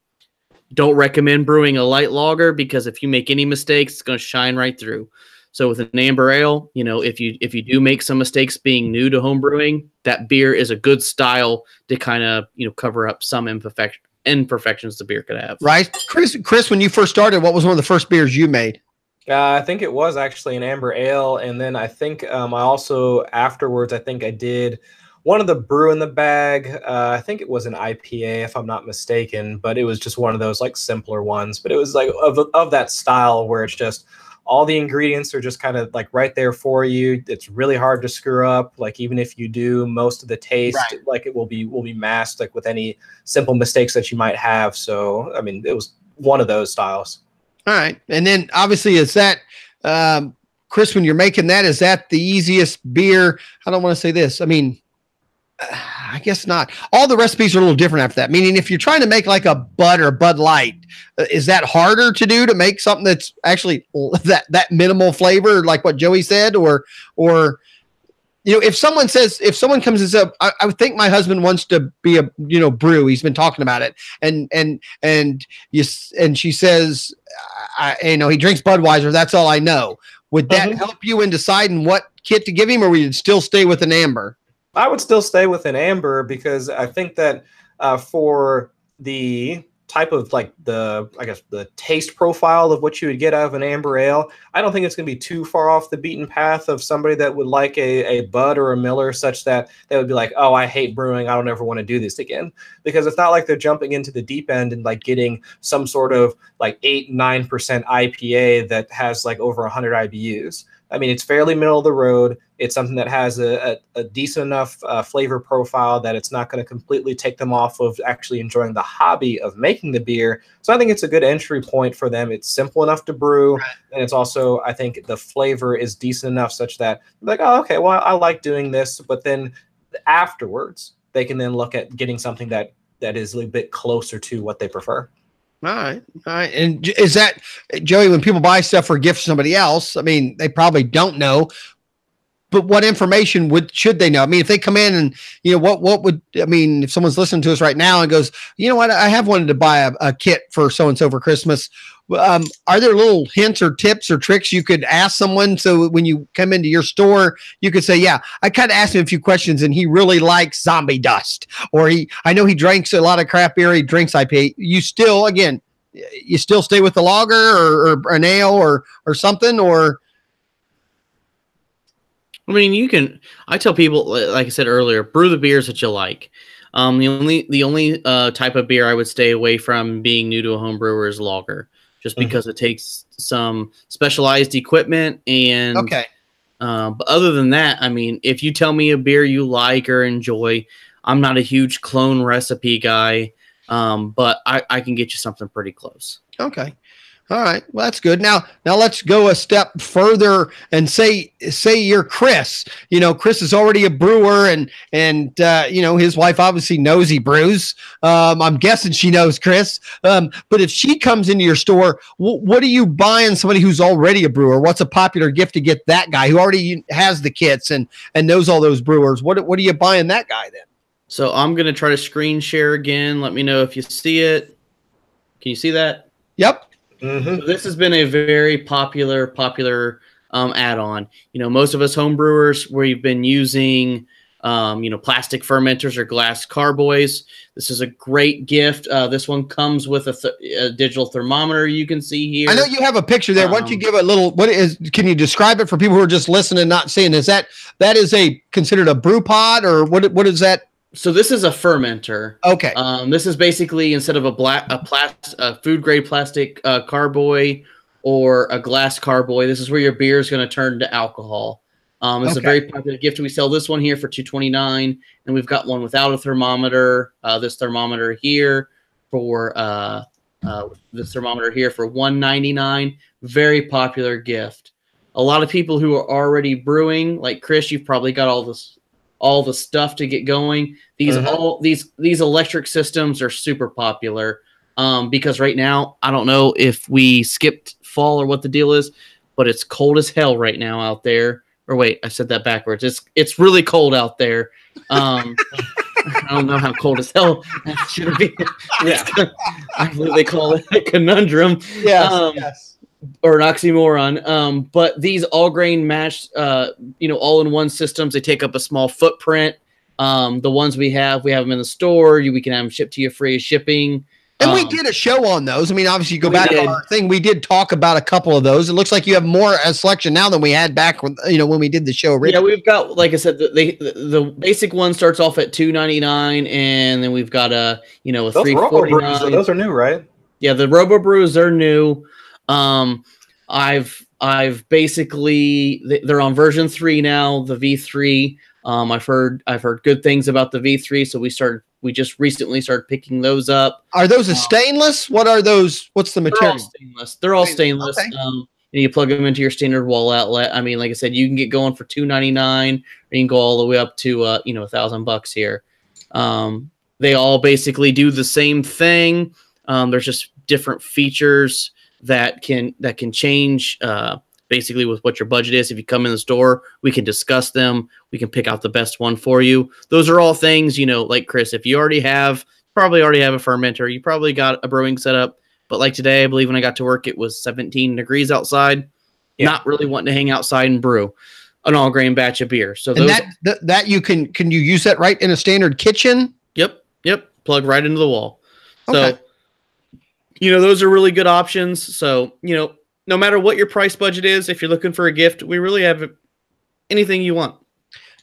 Don't recommend brewing a light lager because if you make any mistakes, it's going to shine right through. So with an amber ale, if you do make some mistakes being new to home brewing, that beer is a good style to kind of cover up some imperfections the beer could have. Right, Chris, when you first started, what was one of the first beers you made? I think it was actually an amber ale, and then I think I also afterwards I did one of the brew in the bag. I think it was an IPA if I'm not mistaken, but it was just one of those like simpler ones. But it was like of that style where it's just all the ingredients are just kind of like right there for you. It's really hard to screw up. Like even if you do, most of the taste like it will be masked like with any simple mistakes that you might have. So I mean, it was one of those styles. All right. And then obviously is that, Chris, when you're making that, is that the easiest beer? I don't want to say this. I mean, I guess not. All the recipes are a little different after that. Meaning if you're trying to make like a Bud or Bud Light, is that harder to do to make something that's actually that minimal flavor, like what Joey said, or if someone comes and says, I would think my husband wants to be a, brew. He's been talking about it. And she says, he drinks Budweiser. That's all I know. Would that help you in deciding what kit to give him, or would you still stay with an amber? I would still stay with an amber because I think that for the type of like the taste profile of what you would get out of an amber ale, I don't think it's going to be too far off the beaten path of somebody that would like a Bud or a Miller, such that they would be like, oh, I hate brewing, I don't ever want to do this again. Because it's not like they're jumping into the deep end and like getting some sort of like 8-9% IPA that has like over 100 IBUs. I mean, it's fairly middle of the road. It's something that has a decent enough flavor profile that it's not going to completely take them off of actually enjoying the hobby of making the beer. So I think it's a good entry point for them. It's simple enough to brew. Right. And it's also, I think the flavor is decent enough such that like, oh, okay, well, I like doing this. But then afterwards, they can then look at getting something that is a little bit closer to what they prefer. All right. And is that, Joey, when people buy stuff for a gift to somebody else, I mean, they probably don't know, but what information should they know? I mean, if they come in and, if someone's listening to us right now and goes, you know what, I have wanted to buy a kit for so-and-so for Christmas. Are there little hints or tips or tricks you could ask someone? So when you come into your store, you could say, yeah, I kind of asked him a few questions and he really likes Zombie Dust, or I know he drinks a lot of craft beer. He drinks IPA. You still stay with the lager or an ale or something, or. I mean, I tell people, like I said earlier, brew the beers that you like. The only type of beer I would stay away from being new to a home brewer is lager. Just because it takes some specialized equipment and But other than that, I mean, if you tell me a beer you like or enjoy, I'm not a huge clone recipe guy, but I can get you something pretty close. Okay. All right. Well, that's good. Now let's go a step further and say you're Chris. You know, Chris is already a brewer, and you know, his wife obviously knows he brews. I'm guessing she knows Chris. But if she comes into your store, what are you buying somebody who's already a brewer? What's a popular gift to get that guy who already has the kits and knows all those brewers? What are you buying that guy then? So I'm going to try to screen share again. Let me know if you see it. Can you see that? Yep. Mm-hmm. So this has been a very popular add-on. You know, most of us home brewers, we've been using, you know, plastic fermenters or glass carboys. This is a great gift. This one comes with a digital thermometer you can see here. I know you have a picture there. Why don't you give a little, can you describe it for people who are just listening and not seeing? Is that is considered a brew pod, or what is that? So this is a fermenter. Okay. This is basically, instead of a food grade plastic carboy or a glass carboy, this is where your beer is going to turn to alcohol. It's a very popular gift. We sell this one here for $2.29, and we've got one without a thermometer. This thermometer here for $1.99. Very popular gift. A lot of people who are already brewing, like Chris, you've probably got all the stuff to get going. These electric systems are super popular because right now, I don't know if we skipped fall or what the deal is, but it's cold as hell right now out there. Or wait, I said that backwards. It's really cold out there. I don't know how cold as hell that should be. Yeah, I believe they call it a conundrum. Yes. Or an oxymoron. But these all grain matched, you know, all in one systems, they take up a small footprint. The ones we have them in the store. We can have them shipped to you free of shipping. And we did a show on those. I mean, obviously, you go back to our thing. We did talk about a couple of those. It looks like you have more selection now than we had back when, you know, when we did the show originally. Yeah, we've got, like I said, the basic one starts off at $2.99, and then we've got a $3.49. Those are new, right? Yeah, the Robo Brews are new. I've basically, they're on version 3 now, the V3. I've heard good things about the V3, so we just recently started picking those up. Are those a stainless? What are those? What's the material? They're all stainless. Okay. And you plug them into your standard wall outlet. I mean, like I said, you can get going for $2.99, or you can go all the way up to $1,000 here. They all basically do the same thing. There's just different features that can change basically with what your budget is. If you come in the store, we can discuss them. We can pick out the best one for you. Those are all things, you know, like Chris, if you probably already have a fermenter, you probably got a brewing setup. But like today, I believe when I got to work, it was 17 degrees outside. Yeah. Not really wanting to hang outside and brew an all grain batch of beer. So that you can you use that right in a standard kitchen? Yep. Plug right into the wall. Okay. So, you know, those are really good options. So, you know, no matter what your price budget is, if you're looking for a gift, we really have anything you want.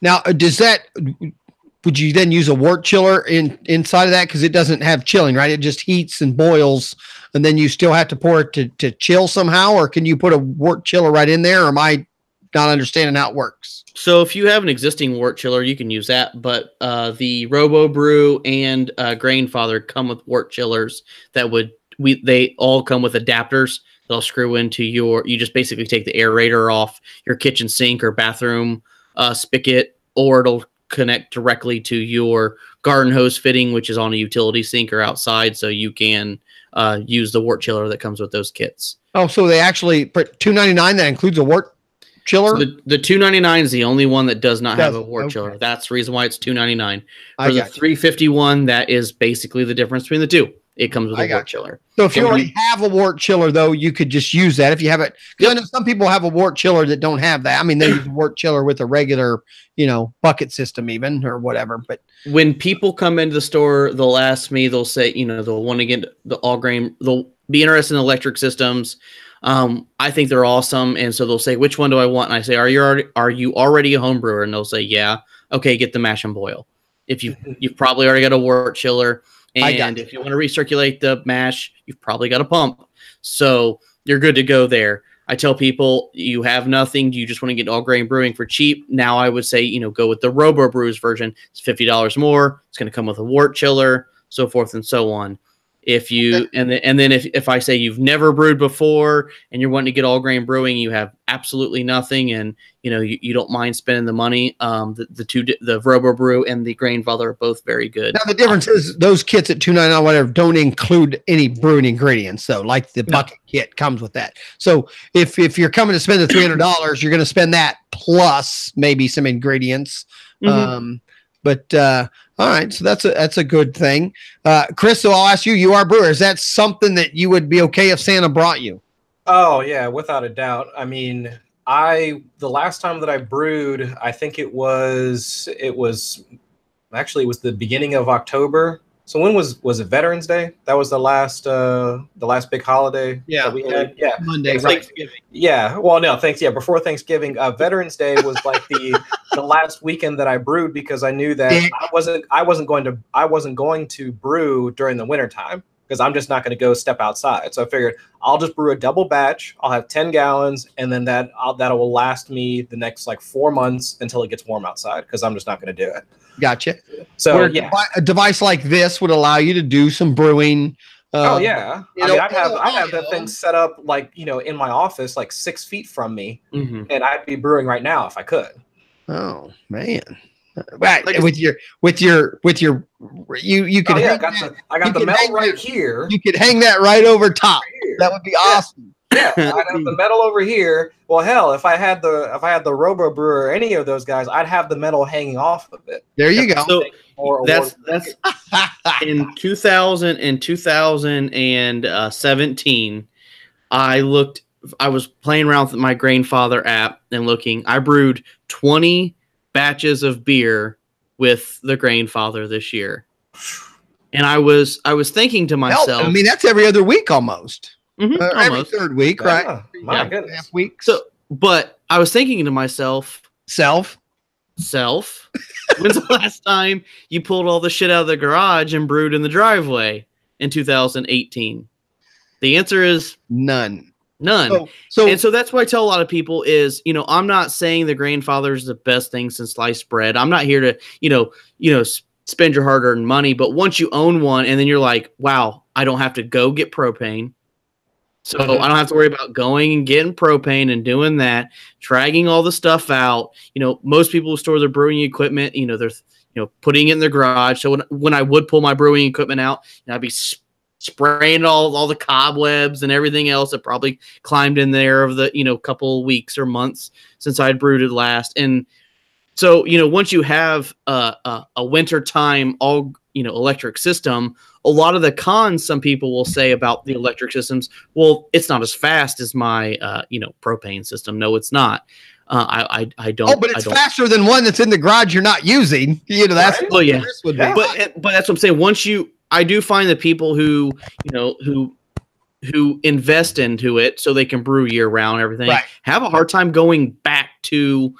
Now, would you then use a wort chiller inside of that? Because it doesn't have chilling, right? It just heats and boils, and then you still have to pour it to chill somehow, or can you put a wort chiller right in there? Or am I not understanding how it works? So if you have an existing wort chiller, you can use that, but the Robo Brew and Grainfather come with wort chillers they all come with adapters. They'll screw into you just basically take the aerator off your kitchen sink or bathroom spigot, or it'll connect directly to your garden hose fitting, which is on a utility sink or outside. So you can use the wort chiller that comes with those kits. Oh, so they actually put $2.99 that includes a wort chiller? So the $2.99 is the only one that does not have a wort chiller. That's the reason why it's $2.99. For the $3.51, that is basically the difference between the two. It comes with a wort chiller. So if you already have a wort chiller, though, you could just use that if you have it. Because I know some people have a wort chiller that don't have that. I mean, they use a wort chiller with a regular, bucket system even or whatever. But when people come into the store, they'll ask me, they'll say, they'll want to get the all grain, they'll be interested in electric systems. I think they're awesome. And so they'll say, which one do I want? And I say, are you already a home brewer? And they'll say, yeah. Okay, get the mash and boil. If you've probably already got a wort chiller. And if you want to recirculate the mash, you've probably got a pump. So you're good to go there. I tell people, you have nothing, you just want to get all grain brewing for cheap. Now I would say, go with the Robo Brews version. It's $50 more. It's going to come with a wort chiller, so forth and so on. If you and then if I say you've never brewed before and you're wanting to get all grain brewing, you have absolutely nothing, and you don't mind spending the money. The Robo Brew and the Grainfather are both very good. Now the difference is those kits at $2.99 whatever don't include any brewing ingredients, though. Like the bucket kit comes with that. So if you're coming to spend the $300, you're going to spend that plus maybe some ingredients. All right, so that's a good thing. Chris, so I'll ask you, you are a brewer. Is that something that you would be okay if Santa brought you? Oh, yeah, without a doubt. I mean, the last time that I brewed, I think it was the beginning of October. So when was it Veterans Day? That was the last big holiday that we had. Yeah, Monday, exactly. Thanksgiving. Yeah, well, no, thanks. Yeah, before Thanksgiving, Veterans Day was like the last weekend that I brewed, because I knew that I wasn't going to brew during the wintertime, because I'm just not going to go step outside. So I figured I'll just brew a double batch. I'll have 10 gallons, and then that will last me the next like 4 months until it gets warm outside, because I'm just not going to do it. Gotcha. So a device like this would allow you to do some brewing. I mean, I'd have that thing set up like in my office, like 6 feet from me, and I'd be brewing right now if I could. Oh man. Right, with your you could. I got the metal right here. You could hang that right over top. That would be awesome. Yeah, I have the metal over here. Well, hell, if I had the Robo Brewer or any of those guys, I'd have the metal hanging off of it. There you go. So that's in 2017. I was playing around with my Grainfather app and looking. I brewed 20 batches of beer with the Grainfather this year, and I was thinking to myself, I mean, that's every other week almost. Almost. Every third week, right? My goodness. Half weeks. So, but I was thinking to myself, self. When's the last time you pulled all the shit out of the garage and brewed in the driveway in 2018? The answer is none. So that's what I tell a lot of people is, I'm not saying the Grainfather is the best thing since sliced bread. I'm not here to, spend your hard-earned money. But once you own one, and then you're like, wow, I don't have to go get propane. So I don't have to worry about going and getting propane and doing that, dragging all the stuff out. Most people who store their brewing equipment, they're putting it in their garage. So when I would pull my brewing equipment out, I'd be spraying all the cobwebs and everything else that probably climbed in there of the couple of weeks or months since I'd brewed it last. And so once you have a wintertime all electric system, a lot of the cons some people will say about the electric systems, well, it's not as fast as my propane system. No, it's not. I don't. Oh, but it's faster than one that's in the garage you're not using. That's right? Well, yeah. But that's what I'm saying. I do find that people who invest into it so they can brew year round, everything, have a hard time going back to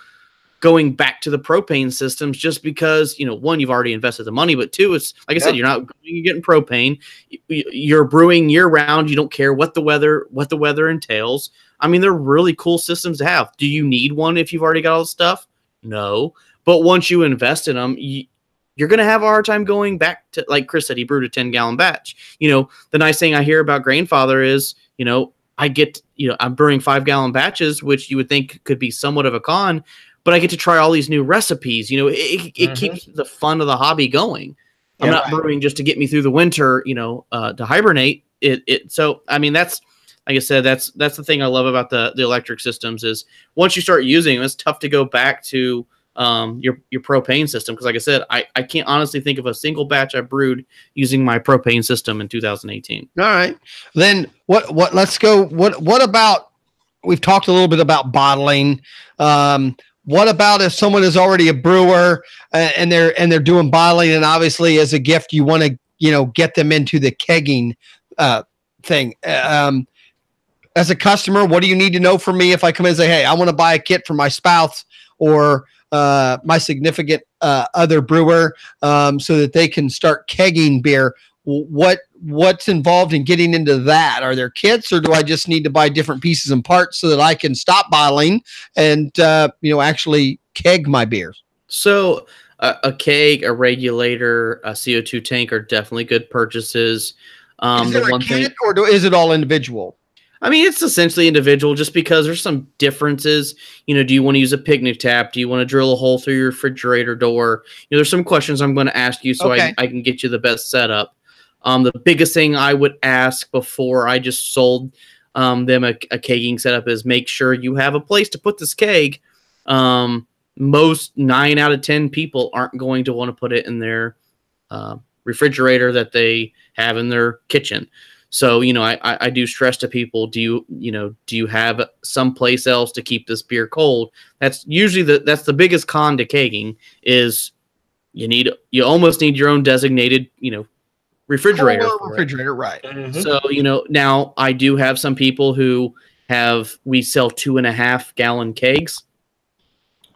the propane systems, just because, one, you've already invested the money, but two, it's like I said, you're not going and getting propane. You're brewing year round. You don't care what the weather entails. I mean, they're really cool systems to have. Do you need one if you've already got all the stuff? No. But once you invest in them, you're going to have a hard time going back to, like Chris said, he brewed a 10-gallon batch. The nice thing I hear about Grainfather is, I'm brewing 5-gallon batches, which you would think could be somewhat of a con, but I get to try all these new recipes. It keeps the fun of the hobby going. I'm not brewing just to get me through the winter, to hibernate. So, I mean, that's, like I said, that's the thing I love about the electric systems is once you start using them, it's tough to go back to your propane system. Because like I said, I can't honestly think of a single batch I brewed using my propane system in 2018. All right. Then let's go. What about, we've talked a little bit about bottling. What about if someone is already a brewer and they're doing bottling, and obviously as a gift you want to get them into the kegging thing. As a customer, what do you need to know from me if I come in and say, hey, I want to buy a kit for my spouse or my significant other brewer so that they can start kegging beer? What what's involved in getting into that? Are there kits, or do I just need to buy different pieces and parts so that I can stop bottling and actually keg my beers? So a keg, a regulator, a CO2 tank are definitely good purchases. Is there a kit, or is it all individual? I mean, it's essentially individual just because there's some differences. Do you want to use a picnic tap? Do you want to drill a hole through your refrigerator door? There's some questions I'm going to ask you so I can get you the best setup. The biggest thing I would ask before I just sold them a kegging setup is make sure you have a place to put this keg. Most 9 out of 10 people aren't going to want to put it in their refrigerator that they have in their kitchen. So, I do stress to people, do you have someplace else to keep this beer cold? That's usually that's the biggest con to kegging is you almost need your own designated, refrigerator. Refrigerator, right. Mm-hmm. So, now I do have some people who we sell 2.5 gallon kegs.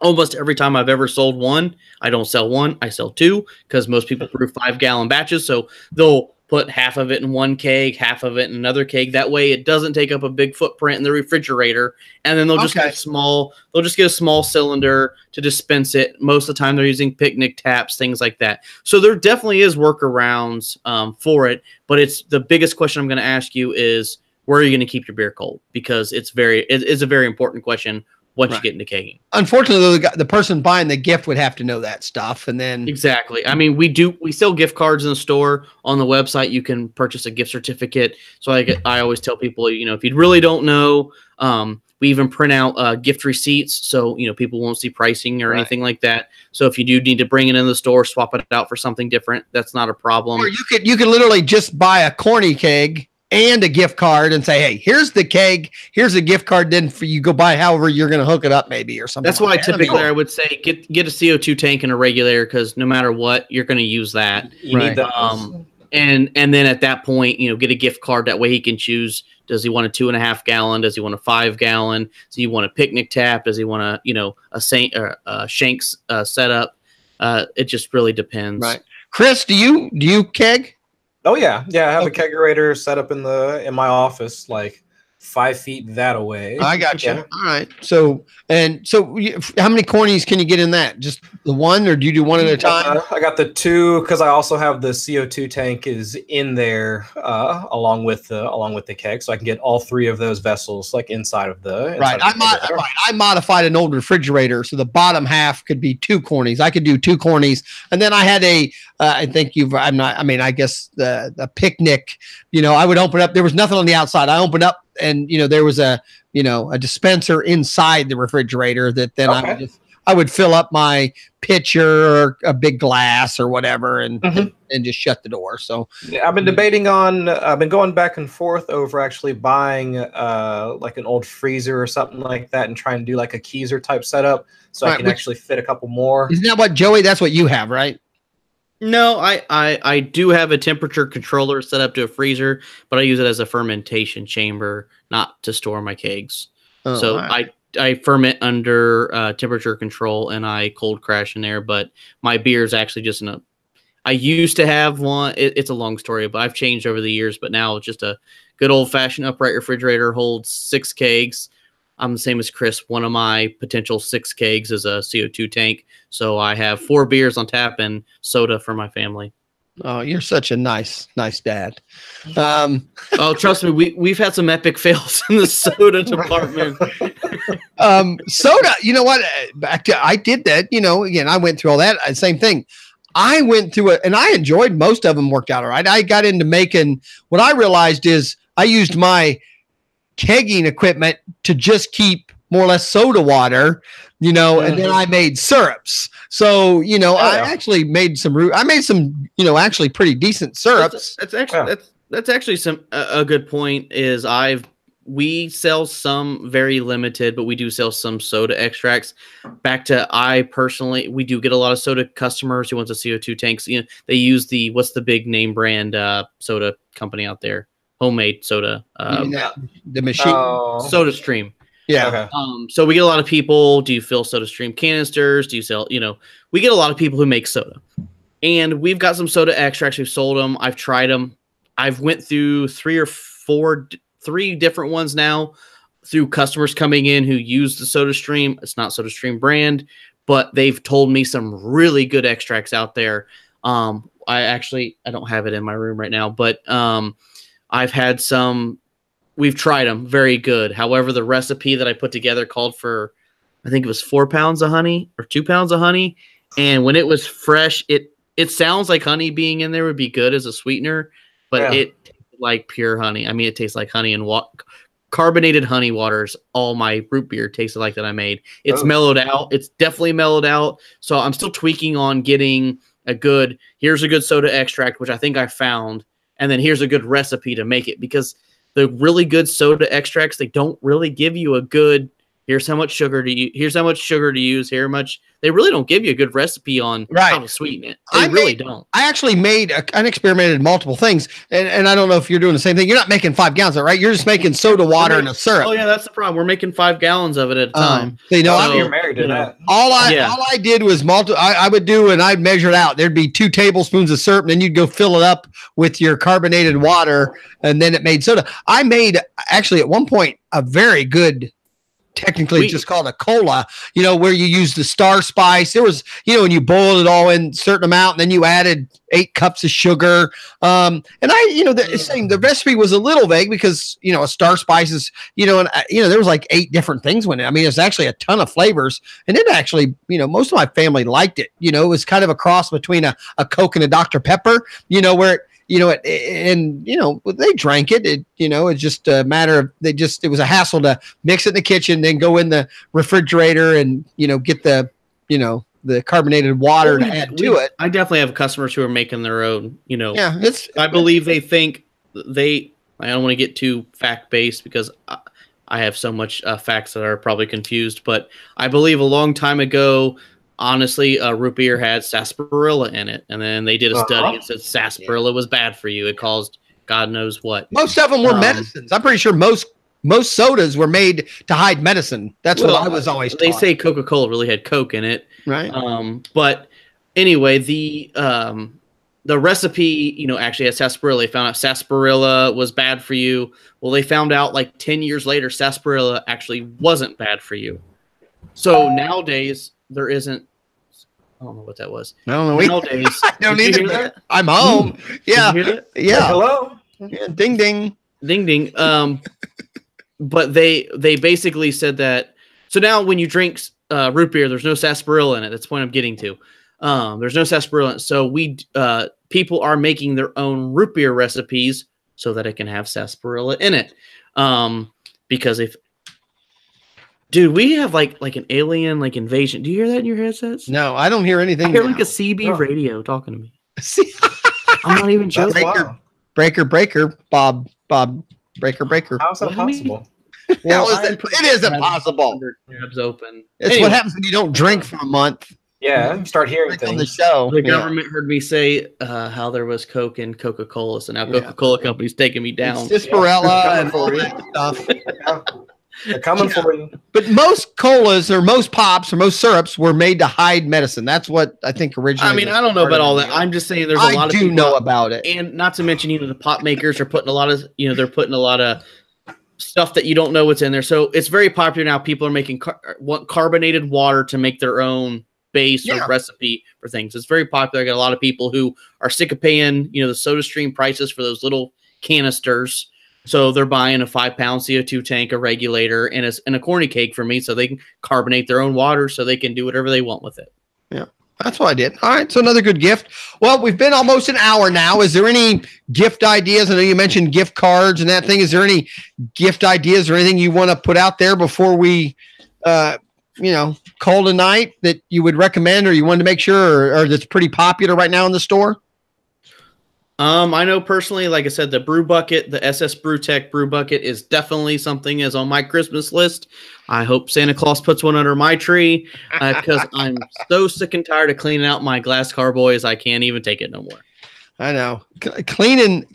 Almost every time I've ever sold one, I don't sell one, I sell two, because most people brew 5 gallon batches. So they'll put half of it in one keg, half of it in another keg. That way it doesn't take up a big footprint in the refrigerator. And then they'll just get a small cylinder to dispense it. Most of the time they're using picnic taps, things like that. So there definitely is workarounds for it. But the biggest question I'm going to ask you is, where are you going to keep your beer cold? Because it's a very important question once you get into kegging. Unfortunately, the person buying the gift would have to know that stuff, and then exactly. I mean, we sell gift cards in the store. On the website, you can purchase a gift certificate. So I always tell people, if you really don't know, we even print out gift receipts, so people won't see pricing or anything like that. So if you do need to bring it in the store, swap it out for something different, that's not a problem. Or you could literally just buy a corny keg and a gift card and say, hey, here's the keg, here's a gift card, then for you go buy however you're going to hook it up maybe or something. That's why typically I would say get a CO2 tank and a regulator, because no matter what, you're going to use that. You need that. And then at that point, get a gift card. That way he can choose, does he want a 2.5 gallon? Does he want a 5 gallon? Does he want a picnic tap? Does he want a Shanks setup? It just really depends. Right. Chris, do you keg? Oh yeah. I have a kegerator set up in my office, like 5 feet that away. I got you. Yeah. All right. So how many cornies can you get in that? Just the one, or do you do one at a time? I got the 2, because I also have the CO2 tank is in there along with the keg, so I can get all 3 of those vessels like inside of the. I modified an old refrigerator, so the bottom half could be 2 cornies. I could do 2 cornies, and then I had I guess the picnic. I would open up. There was nothing on the outside. I opened up, and there was a dispenser inside the refrigerator that then I would fill up my pitcher or a big glass or whatever and just shut the door. So yeah, I've been going back and forth over actually buying like an old freezer or something like that and trying to do like a Keyser type setup so I can actually fit a couple more. Isn't that what, Joey? That's what you have, right? No, I do have a temperature controller set up to a freezer, but I use it as a fermentation chamber, not to store my kegs. Oh, so I ferment under temperature control and I cold crash in there, but my beer is actually just I used to have one. It's a long story, but I've changed over the years, but now it's just a good old fashioned upright refrigerator, holds 6 kegs. I'm the same as Chris. One of my potential 6 kegs is a CO2 tank. So I have 4 beers on tap and soda for my family. Oh, you're such a nice dad. Oh, trust me, we've had some epic fails in the soda department. Soda, you know what? I did that. Again, I went through all that. Same thing. I went through it, and I enjoyed most of them. Worked out all right. I got into making. What I realized is I used my kegging equipment to just keep more or less soda water, and then I made syrups. So, I actually made some actually pretty decent syrups. That's actually a good point is we sell some very limited, but we do sell some soda extracts. Back to we do get a lot of soda customers who want the CO2 tanks. They use what's the big name brand soda company out there? Homemade soda. The machine. Soda Stream. Yeah. Okay. So we get a lot of people. Do you fill Soda Stream canisters? Do you sell? We get a lot of people who make soda, and we've got some soda extracts. We've sold them. I've tried them. I've went through three different ones now through customers coming in who use the SodaStream. It's not SodaStream brand, but they've told me some really good extracts out there. I don't have it in my room right now, but I've had some. We've tried them, very good. However, the recipe that I put together called for, I think it was 4 pounds of honey or 2 pounds of honey, and when it was fresh, it sounds like honey being in there would be good as a sweetener, but it tastes like pure honey. I mean, it tastes like honey and carbonated honey waters. All my root beer tasted like that I made. It's mellowed out. It's definitely mellowed out. So I'm still tweaking on getting here's a good soda extract, which I think I found, and then here's a good recipe to make it, because the really good soda extracts, they don't really give you a good, here's how much sugar to use, they really don't give you a good recipe on how to sweeten it. They don't. I actually made and experimented multiple things, and I don't know if you're doing the same thing. You're not making 5 gallons, right? You're just making soda water and a syrup. Oh yeah, that's the problem. We're making 5 gallons of it at a time. You're married to that. All I did was I would do, and I'd measure it out. There'd be 2 tablespoons of syrup, and then you'd go fill it up with your carbonated water, and then it made soda. I made, actually, at one point, a very good, technically just called a cola, where you use the star spice. There was, and you boiled it all in a certain amount, and then you added 8 cups of sugar. And the recipe was a little vague because, a star spice is, there was like 8 different things in it. I mean, it's actually a ton of flavors, and it actually, most of my family liked it. It was kind of a cross between a Coke and a Dr. Pepper, where they drank it. It's just a matter of, it was a hassle to mix it in the kitchen, then go in the refrigerator and, get the carbonated water to add to it. I definitely have customers who are making their own, I believe they think I don't want to get too fact based because I have so much facts that are probably confused, but I believe a long time ago, honestly, root beer had sarsaparilla in it, and then they did a study and said sarsaparilla was bad for you. It caused God knows what. Most of them were medicines. I'm pretty sure most sodas were made to hide medicine. That's what I was always taught. They say Coca-Cola really had Coke in it, right? But anyway, the recipe, actually had sarsaparilla. They found out sarsaparilla was bad for you. Well, they found out like 10 years later, sarsaparilla actually wasn't bad for you. So nowadays there isn't. I don't know what that was. I don't know. Nowadays, I don't either. I'm home. Yeah. Yeah. Hello. Yeah. Ding ding. Ding ding. But they basically said that. So now when you drink root beer, there's no sarsaparilla in it. That's the point I'm getting to. There's no sarsaparilla in it. So people are making their own root beer recipes so that it can have sarsaparilla in it. Because dude, we have like an alien invasion. Do you hear that in your headsets? No, I don't hear anything. I hear like a CB radio talking to me. I'm not even joking. Breaker, Bob, breaker. How's that possible? Well, it isn't possible. Tabs open. It's what happens when you don't drink for a month. Yeah, you start hearing things on the show. The government heard me say how there was Coke and Coca-Cola, so now Coca-Cola Company's taking me down. It's sarsaparilla and all that stuff. They're coming for you. But most colas or most pops or most syrups were made to hide medicine. That's what I think originally. I mean, I don't know about all that. I'm just saying there's a lot of people know about it. And not to mention, the pop makers are putting a lot of, they're putting a lot of stuff that you don't know what's in there. So it's very popular now. People are making carbonated water to make their own base or recipe for things. It's very popular. I got a lot of people who are sick of paying, the SodaStream prices for those little canisters. So they're buying a 5-pound CO2 tank, a regulator, and a corny cake for me so they can carbonate their own water so they can do whatever they want with it. Yeah, that's what I did. All right, so another good gift. Well, we've been almost an hour now. Is there any gift ideas? I know you mentioned gift cards and that thing. Is there any gift ideas or anything you want to put out there before we, call tonight that you would recommend or you wanted to make sure or that's pretty popular right now in the store? I know personally, like I said, the brew bucket, the SS BrewTech brew bucket is definitely something is on my Christmas list. I hope Santa Claus puts one under my tree because I'm so sick and tired of cleaning out my glass carboys. I can't even take it no more. I know. Cleaning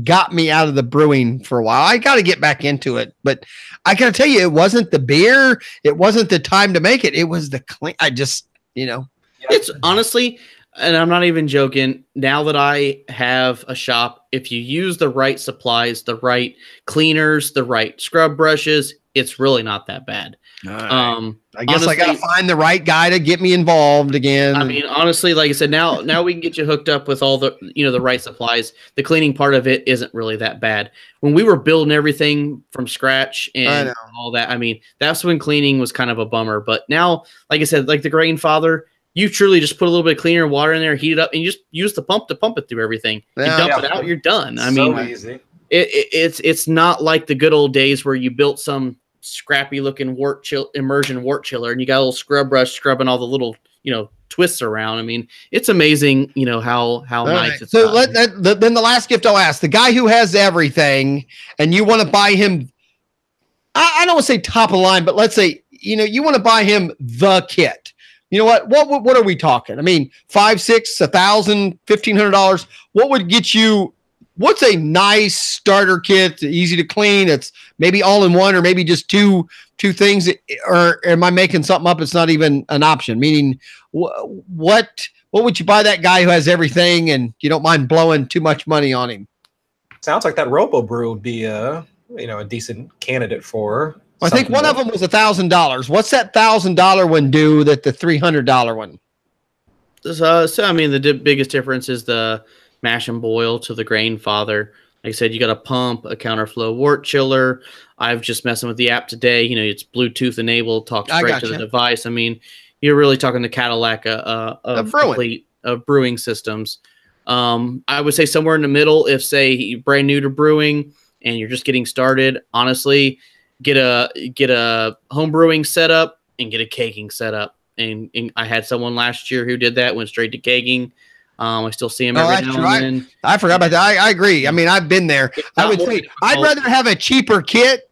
got me out of the brewing for a while. I got to get back into it, but I got to tell you, it wasn't the beer. It wasn't the time to make it. It was the clean. I just, It's honestly, And I'm not even joking. Now that I have a shop, if you use the right supplies, the right cleaners, the right scrub brushes, it's really not that bad. Right. I guess honestly, I got to find the right guy to get me involved again. I mean, honestly, like I said, now we can get you hooked up with all the, the right supplies. The cleaning part of it isn't really that bad. When we were building everything from scratch and all that, I mean, that's when cleaning was kind of a bummer. But now, like I said, like the Grain Father, you truly just put a little bit of cleaner water in there, heat it up, and you just use the pump to pump it through everything. You dump it out, you're done. I mean, easy. It's not like the good old days where you built some scrappy looking immersion wort chiller and you got a little scrub brush scrubbing all the little twists around. I mean, it's amazing how nice it's so then the last gift I'll ask, the guy who has everything and you want to buy him, I don't want to say top of the line, but let's say you want to buy him the kit. You know what are we talking? I mean, $500, $600, $1,000, $1,500. What would get you? What's a nice starter kit, easy to clean? It's maybe all in one, or maybe just two things. Or am I making something up? It's not even an option. Meaning, what would you buy that guy who has everything, and you don't mind blowing too much money on him? Sounds like that Robo Brew would be a decent candidate for. I think one of them was $1,000. What's that $1,000 one do that the $300 one? So I mean, the biggest difference is the mash and boil to the Grain Father. Like I said, you got a pump, a counterflow wort chiller. I've just messing with the app today. It's Bluetooth enabled, talks straight to the device. I mean, you're really talking the Cadillac of brewing systems. I would say somewhere in the middle. If say you're brand new to brewing and you're just getting started, honestly, get a home brewing setup and get a kegging setup. And I had someone last year who did that, went straight to kegging. I still see him every now and then. I forgot about that. I agree. I mean, I've been there. I would say I'd rather have a cheaper kit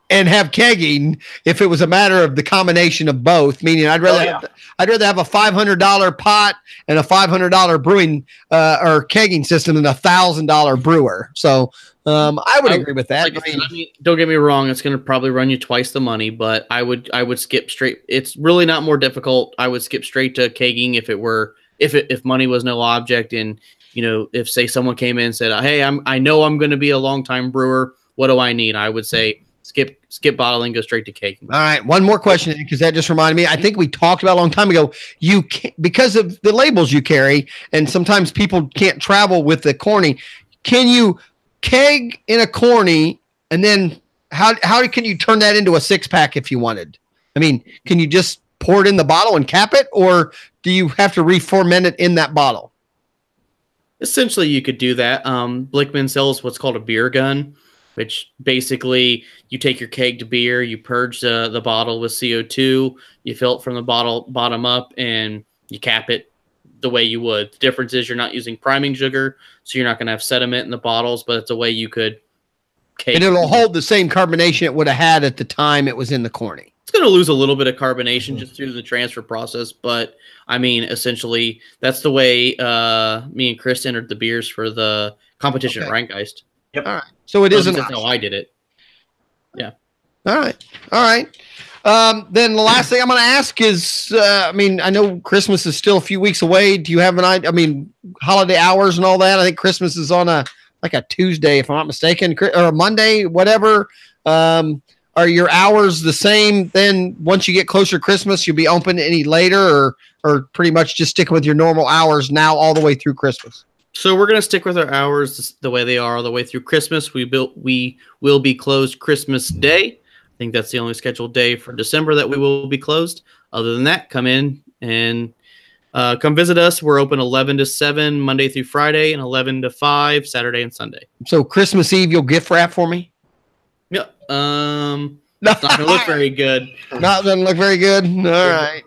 and have kegging if it was a matter of the combination of both. Meaning, I'd rather have a $500 pot and a $500 brewing or kegging system than a $1,000 brewer. So I would agree with that. I mean, don't get me wrong; it's going to probably run you twice the money, but I would skip straight. It's really not more difficult. I would skip straight to kegging if money was no object, and if say someone came in and said, "Hey, I know I'm going to be a long-time brewer. What do I need?" I would say skip bottling, go straight to kegging. All right, one more question, because that just reminded me. I think we talked about a long time ago. You because of the labels you carry, and sometimes people can't travel with the corny. Can you keg in a corny, and then how can you turn that into a 6-pack if you wanted? I mean, can you just pour it in the bottle and cap it, or do you have to re-ferment it in that bottle? Essentially, you could do that. Blickman sells what's called a beer gun, which basically you take your kegged beer, you purge the bottle with CO2, you fill it from the bottle bottom up, and you cap it the way you would. The difference is you're not using priming sugar, so you're not going to have sediment in the bottles, but it's a way you could keg. And it'll hold the same carbonation it would have had at the time it was in the corny. It's going to lose a little bit of carbonation just through the transfer process, but I mean, essentially, that's the way me and Chris entered the beers for the competition at Rheingeist. Yep. All right. So it isn't how I did it. Yeah. All right. Then the last thing I'm going to ask is, I mean, I know Christmas is still a few weeks away. Do you have an idea? I mean, holiday hours and all that. I think Christmas is on a Tuesday, if I'm not mistaken, or a Monday, whatever. Are your hours the same? Then once you get closer to Christmas, you'll be open any later, or pretty much just sticking with your normal hours now all the way through Christmas? So we're going to stick with our hours the way they are all the way through Christmas. We will be closed Christmas Day. I think that's the only scheduled day for December that we will be closed. Other than that, come in and come visit us. We're open 11 to 7 Monday through Friday and 11 to 5 Saturday and Sunday. So Christmas Eve, you'll gift wrap for me? Yeah. It's not going to look very good. Not going to look very good. All right.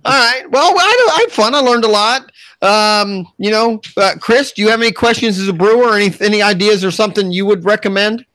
All right. Well, I had fun. I learned a lot. Chris, do you have any questions as a brewer, or any ideas or something you would recommend?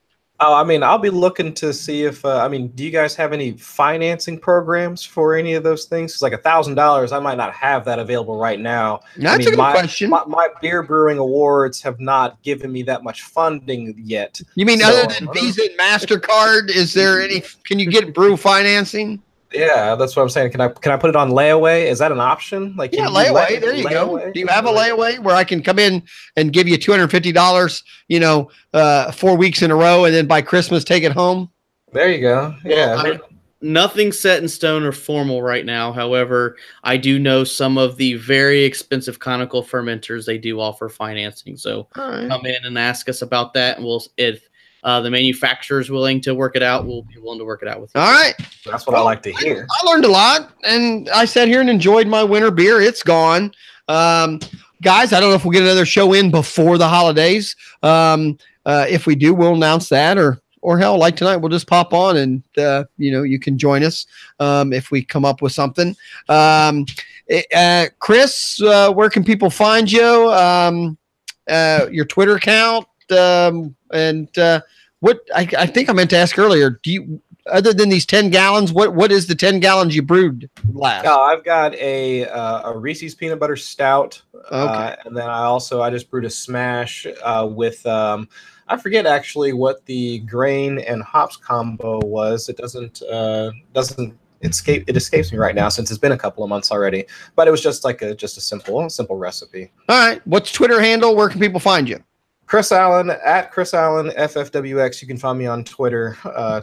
Oh, I mean, I'll be looking to see if, do you guys have any financing programs for any of those things? It's like $1,000. I might not have that available right now. That's a good question. My beer brewing awards have not given me that much funding yet. You mean other than Visa and MasterCard, is there any, can you get brew financing? Yeah, that's what I'm saying. Can I put it on layaway? Is that an option? Like, layaway. There you go. Do you have a layaway where I can come in and give you $250, 4 weeks in a row, and then by Christmas take it home? There you go. Yeah. Nothing set in stone or formal right now. However, I do know some of the very expensive conical fermenters, they do offer financing. So come in and ask us about that, and if the manufacturer is willing to work it out, we'll be willing to work it out with you. All right. That's what I like to hear. I learned a lot, and I sat here and enjoyed my winter beer. It's gone. Guys, I don't know if we'll get another show in before the holidays. If we do, we'll announce that, or hell, like tonight, we'll just pop on and, you can join us if we come up with something. Chris, where can people find you? Your Twitter account? What I think I meant to ask earlier, other than these 10 gallons, what is the 10 gallons you brewed last? Oh, I've got a Reese's peanut butter stout. Okay. And then I just brewed a smash with I forget actually what the grain and hops combo was. It doesn't escapes me right now since it's been a couple of months already. But it was just like a simple recipe. All right. What's Twitter handle? Where can people find you? Chris Allen at Chris Allen FFWX. You can find me on Twitter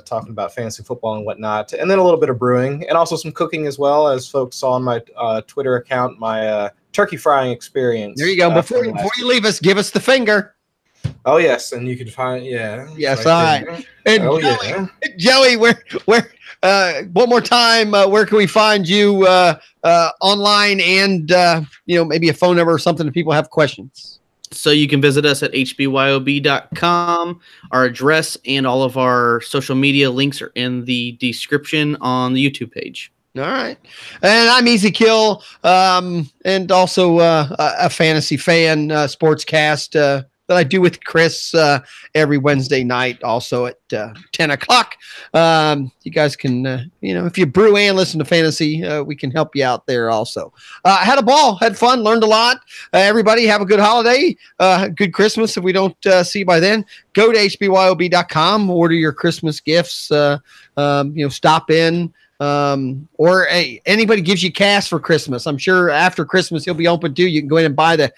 talking about fantasy football and whatnot, and then a little bit of brewing and also some cooking as well, as folks saw on my Twitter account, my turkey frying experience. There you go. Before you leave us, give us the finger. Oh yes, and you can find Yes, right all right. And Joey, where one more time, where can we find you online and maybe a phone number or something if people have questions? So you can visit us at HBYOB.com. Our address and all of our social media links are in the description on the YouTube page. All right. And I'm Easy Kill, and also a fantasy fan, sportscast that I do with Chris every Wednesday night, also at 10 o'clock. You guys can, if you brew and listen to fantasy, we can help you out there also. Had a ball, had fun, learned a lot. Everybody have a good holiday, good Christmas. If we don't see you by then, go to HBYOB.com, order your Christmas gifts, stop in. Or anybody gives you cash for Christmas. I'm sure after Christmas he'll be open too. You can go in and buy the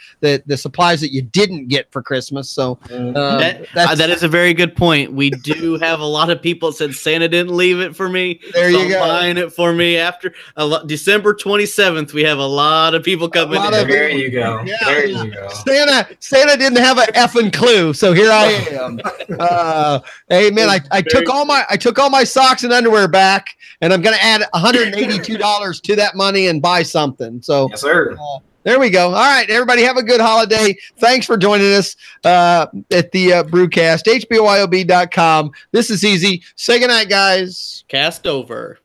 supplies that you didn't get for Christmas. So that is a very good point. We do have a lot of people that said Santa didn't leave it for me. There you go. Buying it for me after December 27th. We have a lot of people coming in. There you go. Yeah. There you go. Santa didn't have an effing clue. So here I am. Hey man, I took all my socks and underwear back, and I'm going to add $182 to that money and buy something. So yes, sir. There we go. All right, everybody have a good holiday. Thanks for joining us at the BrewCast, HBYOB.com. This is Easy. Say goodnight, guys. Cast over.